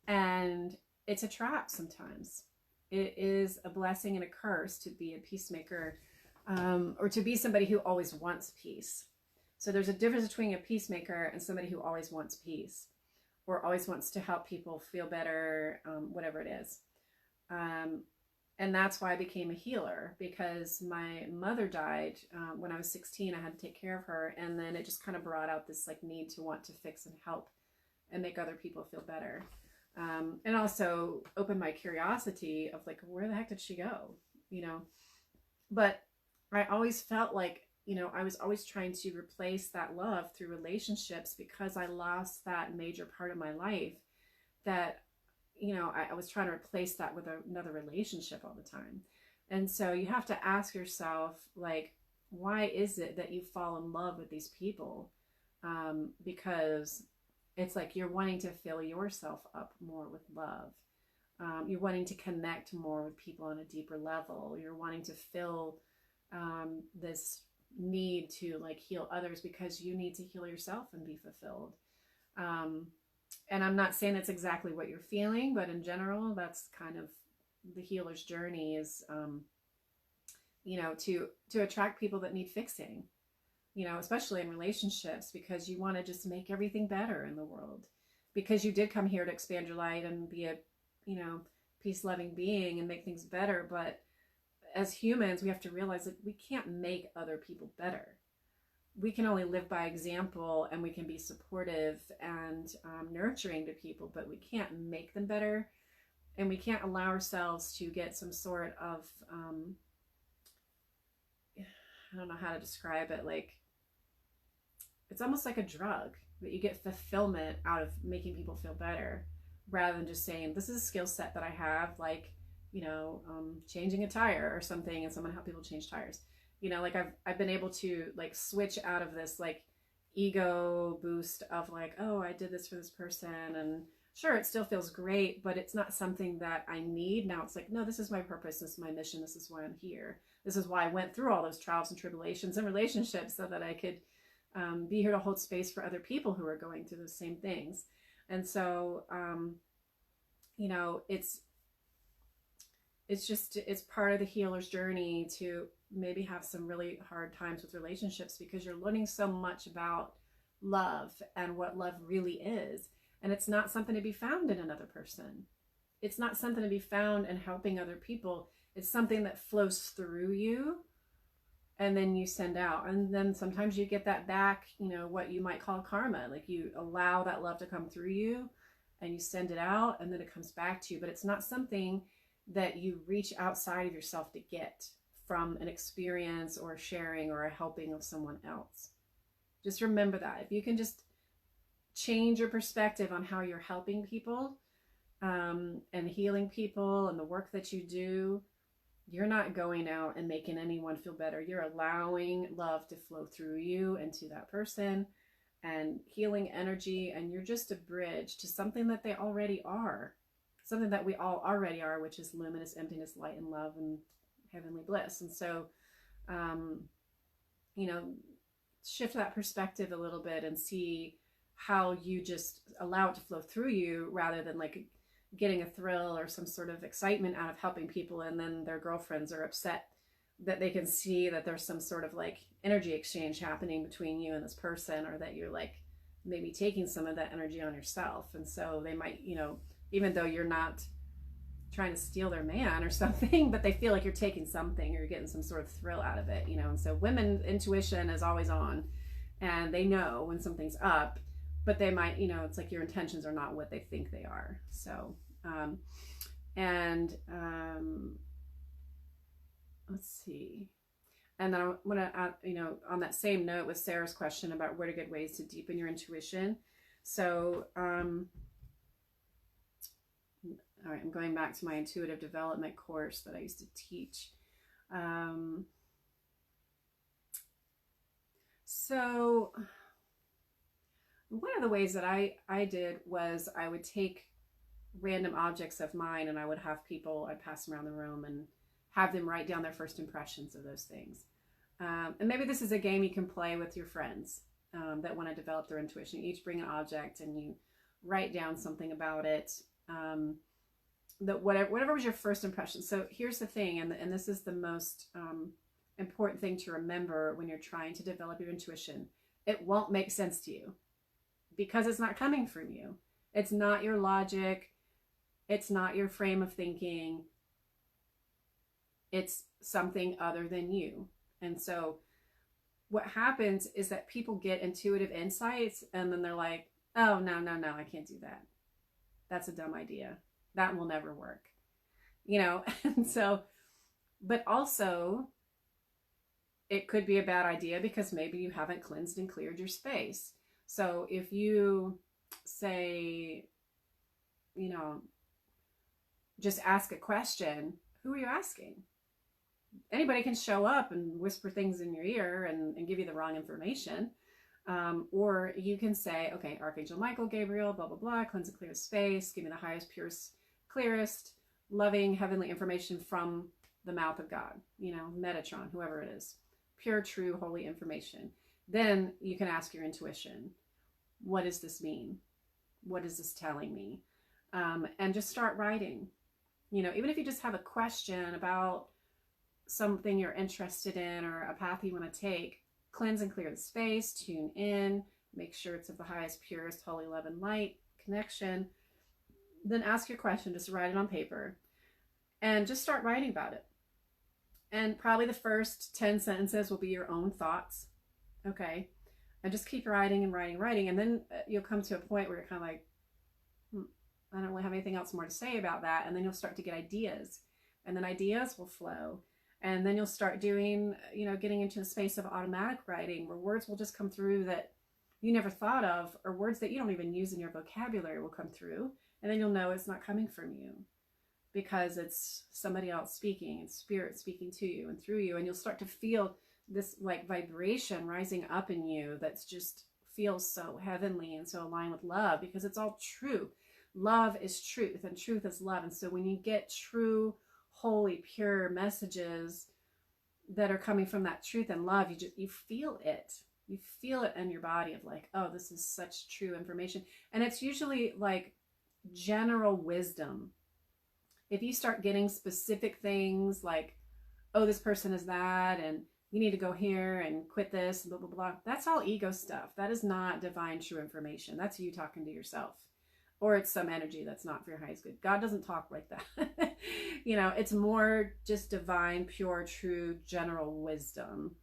and it's a trap sometimes. It is a blessing and a curse to be a peacemaker, or to be somebody who always wants peace. So there's a difference between a peacemaker and somebody who always wants peace, or always wants to help people feel better, whatever it is. And that's why I became a healer, because my mother died when I was 16. I had to take care of her, and then it just kind of brought out this like need to want to fix and help and make other people feel better. And also opened my curiosity of like, where the heck did she go? You know, but I always felt like, you know, I was always trying to replace that love through relationships, because I lost that major part of my life that, you know, I was trying to replace that with another relationship all the time. And so you have to ask yourself, like, why is it that you fall in love with these people? Because it's like you're wanting to fill yourself up more with love. You're wanting to connect more with people on a deeper level. You're wanting to fill this need to like heal others, because you need to heal yourself and be fulfilled. And I'm not saying it's exactly what you're feeling, but in general, that's kind of the healer's journey is, you know, to attract people that need fixing, you know, especially in relationships, because you want to just make everything better in the world, because you did come here to expand your light and be a, you know, peace-loving being and make things better. But as humans, we have to realize that we can't make other people better. We can only live by example, and we can be supportive and nurturing to people, but we can't make them better. And we can't allow ourselves to get some sort of I don't know how to describe it. Like, it's almost like a drug that you get fulfillment out of making people feel better, rather than just saying, this is a skill set that I have, like, you know, changing a tire or something, and someone help people change tires. You know, like I've been able to like switch out of this like ego boost of like, oh, I did this for this person, and sure, it still feels great, but it's not something that I need. Now it's like, no, this is my purpose, this is my mission, this is why I'm here. This is why I went through all those trials and tribulations and relationships, so that I could be here to hold space for other people who are going through the same things. And so, you know, it's part of the healer's journey to maybe have some really hard times with relationships, because you're learning so much about love and what love really is. And it's not something to be found in another person. It's not something to be found in helping other people. It's something that flows through you and then you send out. And then sometimes you get that back, you know, what you might call karma. Like, you allow that love to come through you and you send it out, and then it comes back to you. But it's not something that you reach outside of yourself to get from an experience or a sharing or a helping of someone else. Just remember that. If you can just change your perspective on how you're helping people and healing people and the work that you do, you're not going out and making anyone feel better. You're allowing love to flow through you and to that person, and healing energy, and you're just a bridge to something that they already are. Something that we all already are, which is luminous emptiness, light, and love, and heavenly bliss. And so, you know, shift that perspective a little bit and see how you just allow it to flow through you, rather than like getting a thrill or some sort of excitement out of helping people, and then their girlfriends are upset that they can see that there's some sort of like energy exchange happening between you and this person, or that you're like maybe taking some of that energy on yourself. And so they might, you know, even though you're not trying to steal their man or something, but they feel like you're taking something, or you're getting some sort of thrill out of it, you know. And so women, intuition is always on, and they know when something's up, but they might, you know, it's like your intentions are not what they think they are. So, let's see. And then I want to, you know, on that same note with Sarah's question about what are good ways to deepen your intuition. So, all right, I'm going back to my intuitive development course that I used to teach. So one of the ways that I did was I would take random objects of mine, and I would have people, I'd pass them around the room and have them write down their first impressions of those things. And maybe this is a game you can play with your friends that want to develop their intuition. You each bring an object and you write down something about it. That whatever was your first impression. So here's the thing, and this is the most important thing to remember when you're trying to develop your intuition. It won't make sense to you because it's not coming from you. It's not your logic. It's not your frame of thinking. It's something other than you. And so what happens is that people get intuitive insights, and then they're like, oh, no, I can't do that. That's a dumb idea. That will never work. You know, and so, but also it could be a bad idea because maybe you haven't cleansed and cleared your space. So if you say, you know, just ask a question, who are you asking? Anybody can show up and whisper things in your ear and give you the wrong information. Or you can say, okay, Archangel Michael, Gabriel, blah, blah, blah, cleanse and clear space, give me the highest, purest, clearest, loving, heavenly information from the mouth of God, you know, Metatron, whoever it is, pure, true, holy information. Then you can ask your intuition, what does this mean? What is this telling me? And just start writing. You know, even if you just have a question about something you're interested in or a path you want to take, cleanse and clear the space, tune in, make sure it's of the highest, purest, holy love and light connection. Then ask your question, just write it on paper and just start writing about it. And probably the first 10 sentences will be your own thoughts. Okay. And just keep writing and writing. And then you'll come to a point where you're kind of like, I don't really have anything else more to say about that. And then you'll start to get ideas, and then ideas will flow. And then you'll start doing, getting into the space of automatic writing, where words will just come through that you never thought of, or words that you don't even use in your vocabulary will come through. And then you'll know it's not coming from you, because it's somebody else speaking, it's spirit speaking to you and through you. And you'll start to feel this like vibration rising up in you that's just feels so heavenly and so aligned with love, because it's all true. Love is truth, and truth is love. And so when you get true, holy, pure messages that are coming from that truth and love, you feel it. You feel it in your body of like, oh, this is such true information. And it's usually like general wisdom. If you start getting specific things like, oh, this person is that, and you need to go here and quit this, and blah, blah, blah, that's all ego stuff. That is not divine true information. That's you talking to yourself. Or it's some energy that's not for your highest good. God doesn't talk like that. It's more just divine, pure, true, general wisdom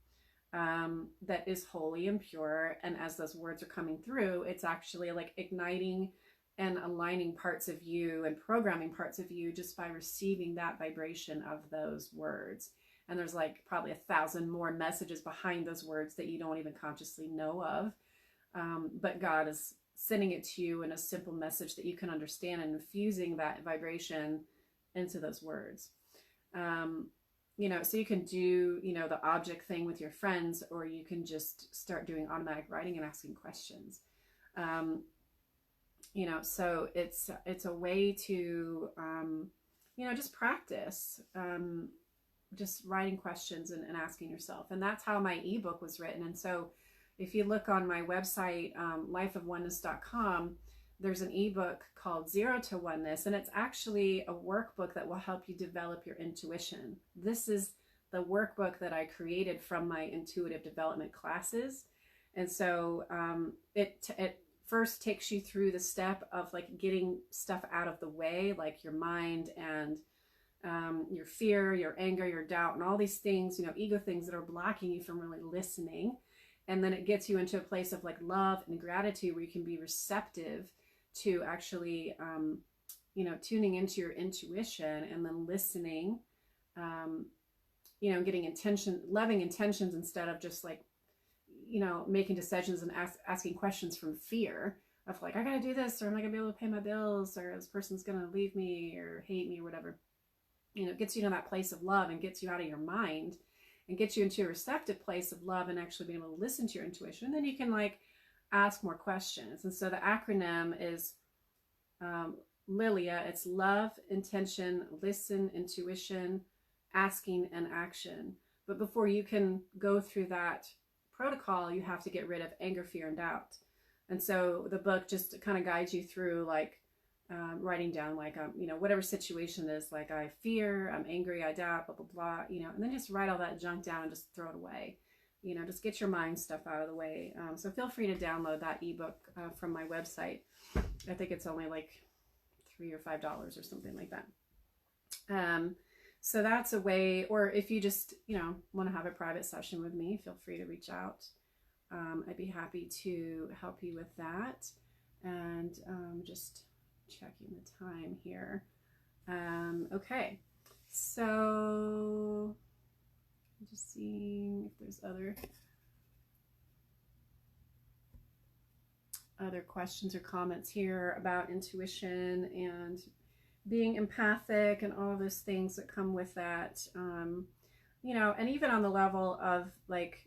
that is holy and pure. And as those words are coming through, it's actually like igniting and aligning parts of you and programming parts of you just by receiving that vibration of those words. And there's like probably 1,000 more messages behind those words that you don't even consciously know of. But God is sending it to you in a simple message that you can understand, and infusing that vibration into those words. So you can do, the object thing with your friends, or you can just start doing automatic writing and asking questions. So it's a way to, just practice, just writing questions and asking yourself. And that's how my ebook was written. And so if you look on my website, lifeofoneness.com, there's an ebook called 0 to Oneness, and it's actually a workbook that will help you develop your intuition. This is the workbook that I created from my intuitive development classes. And so it first takes you through the step of like getting stuff out of the way, like your mind and your fear, your anger, your doubt, and all these things, ego things that are blocking you from really listening. And then it gets you into a place of like love and gratitude, where you can be receptive to actually, tuning into your intuition, and then listening, getting loving intentions, instead of just like, making decisions and asking questions from fear of like, I got to do this, or am I going to be able to pay my bills, or this person's going to leave me or hate me or whatever. It gets you to that place of love and gets you out of your mind and gets you into a receptive place of love, and actually being able to listen to your intuition. And then you can like ask more questions. And so the acronym is LILIA. It's love, intention, listen, intuition, asking, and action. But before you can go through that protocol, you have to get rid of anger, fear, and doubt. And so the book just kind of guides you through like writing down like, whatever situation is, like I fear, I'm angry, I doubt, blah, blah, blah, and then just write all that junk down and just throw it away. Just get your mind stuff out of the way. So feel free to download that ebook from my website. I think it's only like $3 or $5 or something like that. So that's a way, or if you just, want to have a private session with me, feel free to reach out. I'd be happy to help you with that. And just checking the time here. Okay, so just seeing if there's other questions or comments here about intuition and being empathic and all of those things that come with that. And even on the level of like,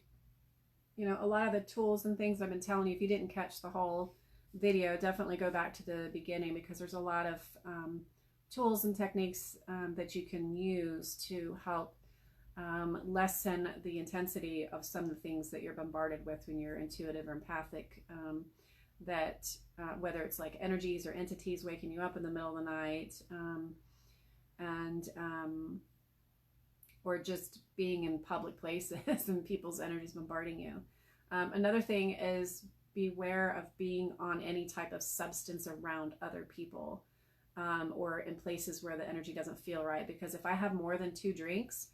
a lot of the tools and things I've been telling you, if you didn't catch the whole video, definitely go back to the beginning, because there's a lot of tools and techniques that you can use to help lessen the intensity of some of the things that you're bombarded with when you're intuitive or empathic, whether it's like energies or entities waking you up in the middle of the night, or just being in public places and people's energies bombarding you. Another thing is beware of being on any type of substance around other people, or in places where the energy doesn't feel right. Because if I have more than 2 drinks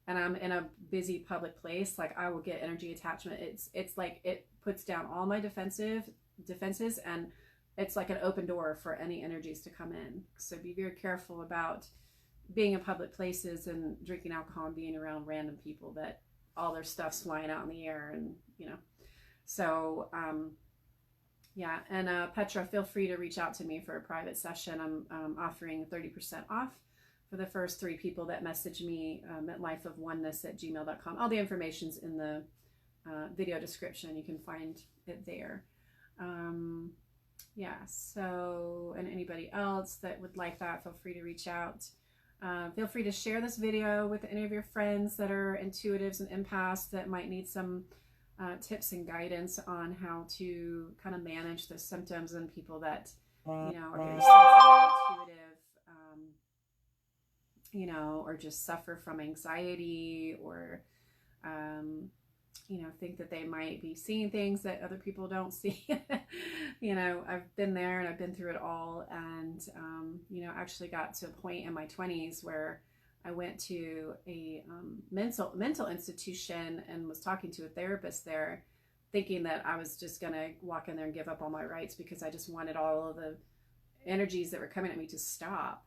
and I'm in a busy public place, like I will get energy attachment. It's like it puts down all my defenses, and it's like an open door for any energies to come in. So be very careful about, being in public places and drinking alcohol and being around random people that all their stuff's flying out in the air, and so yeah. And Petra, feel free to reach out to me for a private session. I'm offering 30% off for the first 3 people that message me at lifeofoneness@gmail.com. All the information's in the video description. You can find it there. Yeah, so, and anybody else that would like that, feel free to reach out. Feel free to share this video with any of your friends that are intuitives and empaths that might need some tips and guidance on how to kind of manage the symptoms in people that, are very sensitive, intuitive, or just suffer from anxiety, or, think that they might be seeing things that other people don't see. I've been there and I've been through it all. And, actually got to a point in my 20s where I went to a mental institution and was talking to a therapist there, thinking that I was just going to walk in there and give up all my rights because I just wanted all of the energies that were coming at me to stop.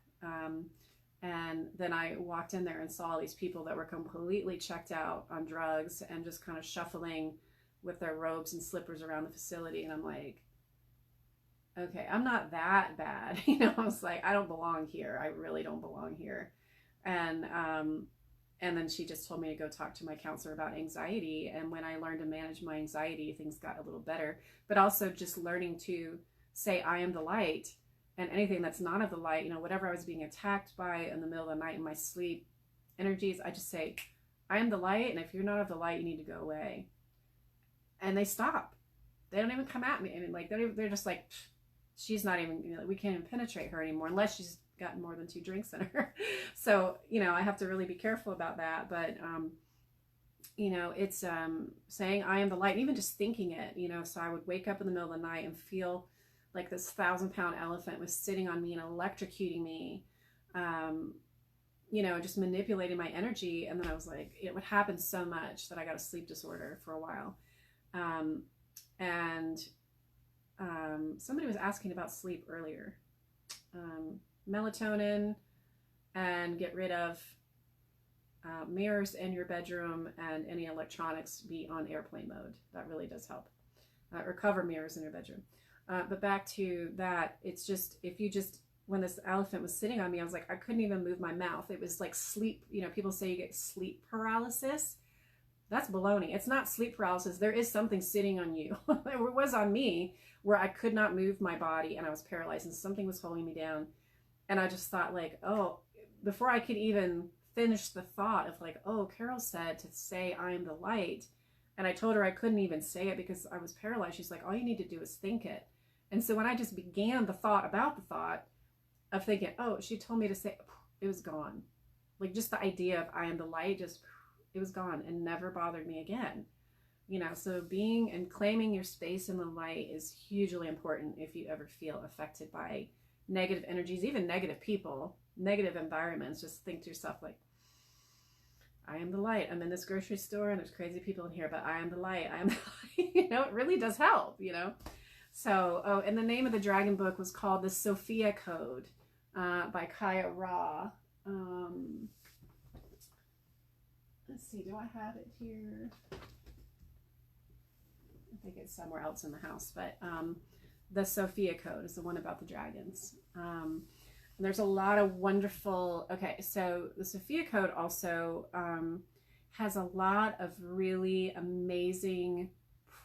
And then I walked in there and saw these people that were completely checked out on drugs and just kind of shuffling with their robes and slippers around the facility. And I'm like, okay, I'm not that bad. I was like, I don't belong here. I really don't belong here. And then she just told me to go talk to my counselor about anxiety. And when I learned to manage my anxiety, things got a little better. But also just learning to say, I am the light. And anything that's not of the light, whatever I was being attacked by in the middle of the night in my sleep energies, I just say, I am the light. And if you're not of the light, you need to go away. And they stop. They don't even come at me. I mean, like, they're just like, she's not even, we can't even penetrate her anymore unless she's gotten more than 2 drinks in her. So, I have to really be careful about that. But, it's saying I am the light, and even just thinking it, so I would wake up in the middle of the night and feel like this 1,000-pound elephant was sitting on me and electrocuting me, just manipulating my energy. And then I was like, it would happen so much that I got a sleep disorder for a while. Somebody was asking about sleep earlier. Melatonin, and get rid of mirrors in your bedroom, and any electronics be on airplane mode. That really does help. Or cover mirrors in your bedroom. But back to that, it's just, when this elephant was sitting on me, I was like, I couldn't even move my mouth. It was like sleep, people say you get sleep paralysis. That's baloney. It's not sleep paralysis. There is something sitting on you. It was on me, where I could not move my body and I was paralyzed and something was holding me down. And I just thought, like, oh, before I could even finish the thought of like, oh, Carol said to say I am the light. And I told her I couldn't even say it because I was paralyzed. She's like, all you need to do is think it. And so when I just began the thought about the thought of thinking, oh, she told me to say, it was gone. Like, just the idea of I am the light, just, it was gone and never bothered me again. So being and claiming your space in the light is hugely important if you ever feel affected by negative energies, even negative people, negative environments. Just think to yourself, like, I am the light. I'm in this grocery store and there's crazy people in here, but I am the light. I am the light. It really does help, So, and the name of the dragon book was called The Sophia Code by Kaya Ra. Let's see, do I have it here? I think it's somewhere else in the house, but The Sophia Code is the one about the dragons. And there's a lot of wonderful, okay, so the Sophia Code also has a lot of really amazing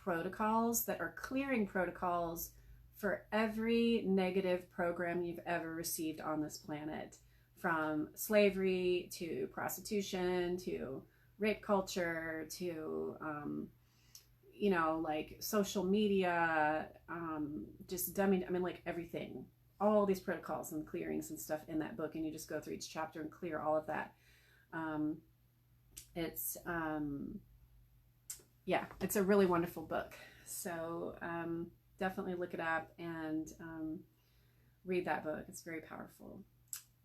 protocols that are clearing protocols for every negative program you've ever received on this planet, from slavery to prostitution to rape culture to like social media, just dumbing, like everything, all these protocols and clearings and stuff in that book. And you just go through each chapter and clear all of that. Yeah, it's a really wonderful book. So definitely look it up and read that book. It's very powerful.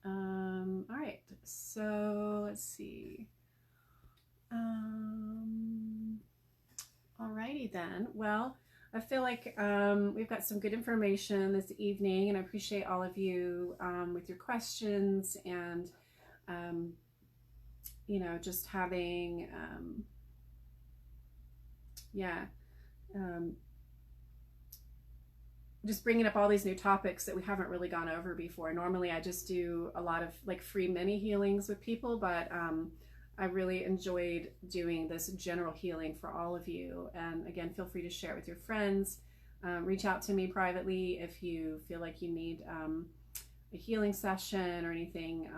All right, so let's see. Alrighty then. Well, I feel like we've got some good information this evening, and I appreciate all of you with your questions and You know, just having, just bringing up all these new topics that we haven't really gone over before. Normally I just do a lot of like free mini healings with people, but I really enjoyed doing this general healing for all of you. And again, feel free to share it with your friends. Reach out to me privately if you feel like you need a healing session or anything.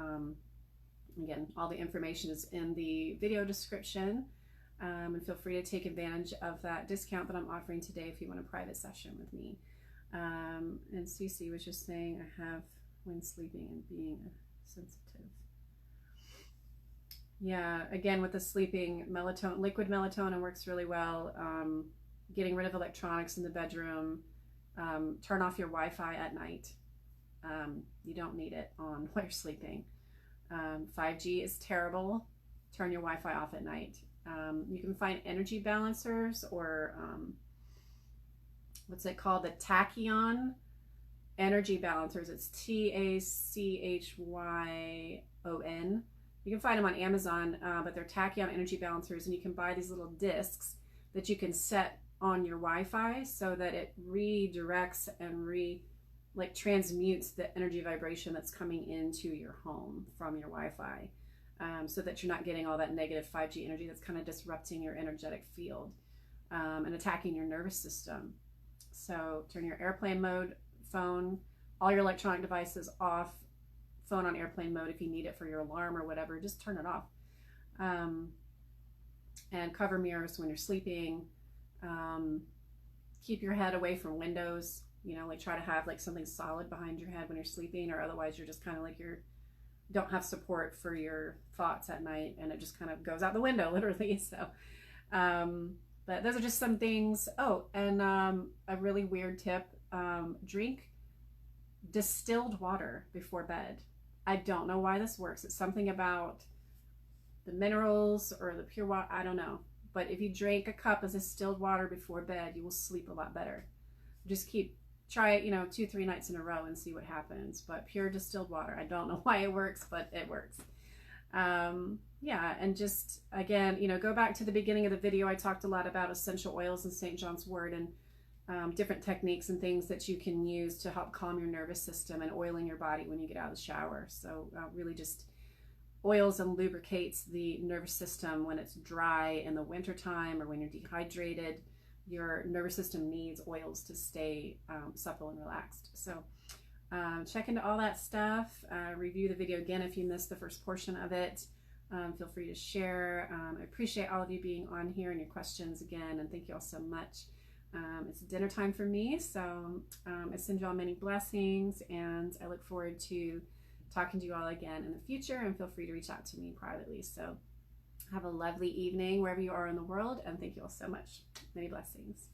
Again, all the information is in the video description. And feel free to take advantage of that discount that I'm offering today if you want a private session with me. And Cece was just saying, I have when sleeping and being sensitive. Yeah, again, with the sleeping, melatonin, liquid melatonin works really well. Getting rid of electronics in the bedroom. Turn off your Wi-Fi at night. You don't need it on while you're sleeping. 5G is terrible. Turn your Wi-Fi off at night. You can find energy balancers or what's it called? The tachyon energy balancers. It's TACHYON. You can find them on Amazon, but they're tachyon energy balancers, and you can buy these little discs that you can set on your Wi-Fi so that it redirects and transmutes the energy vibration that's coming into your home from your Wi-Fi, so that you're not getting all that negative 5G energy that's kind of disrupting your energetic field and attacking your nervous system. So turn your airplane mode phone, all your electronic devices off, phone on airplane mode if you need it for your alarm or whatever, just turn it off. And cover mirrors when you're sleeping. Keep your head away from windows, you know, like try to have like something solid behind your head when you're sleeping, or otherwise you're just kind of like don't have support for your thoughts at night and it just kind of goes out the window literally. So but those are just some things. Oh, and a really weird tip, drink distilled water before bed. I don't know why this works. It's something about the minerals or the pure water, I don't know. But if you drink a cup of distilled water before bed, you will sleep a lot better. Just try it, 2-3 nights in a row and see what happens. But pure distilled water, I don't know why it works, but it works. Yeah, and just, again, go back to the beginning of the video. I talked a lot about essential oils and St. John's wort and different techniques and things that you can use to help calm your nervous system and oiling your body when you get out of the shower. So really just oils and lubricates the nervous system when it's dry in the wintertime or when you're dehydrated. Your nervous system needs oils to stay supple and relaxed. So check into all that stuff. Review the video again if you missed the first portion of it. Feel free to share. I appreciate all of you being on here and your questions again, and thank you all so much. It's dinner time for me, so I send you all many blessings, and I look forward to talking to you all again in the future, and feel free to reach out to me privately. So have a lovely evening wherever you are in the world, and thank you all so much. Many blessings.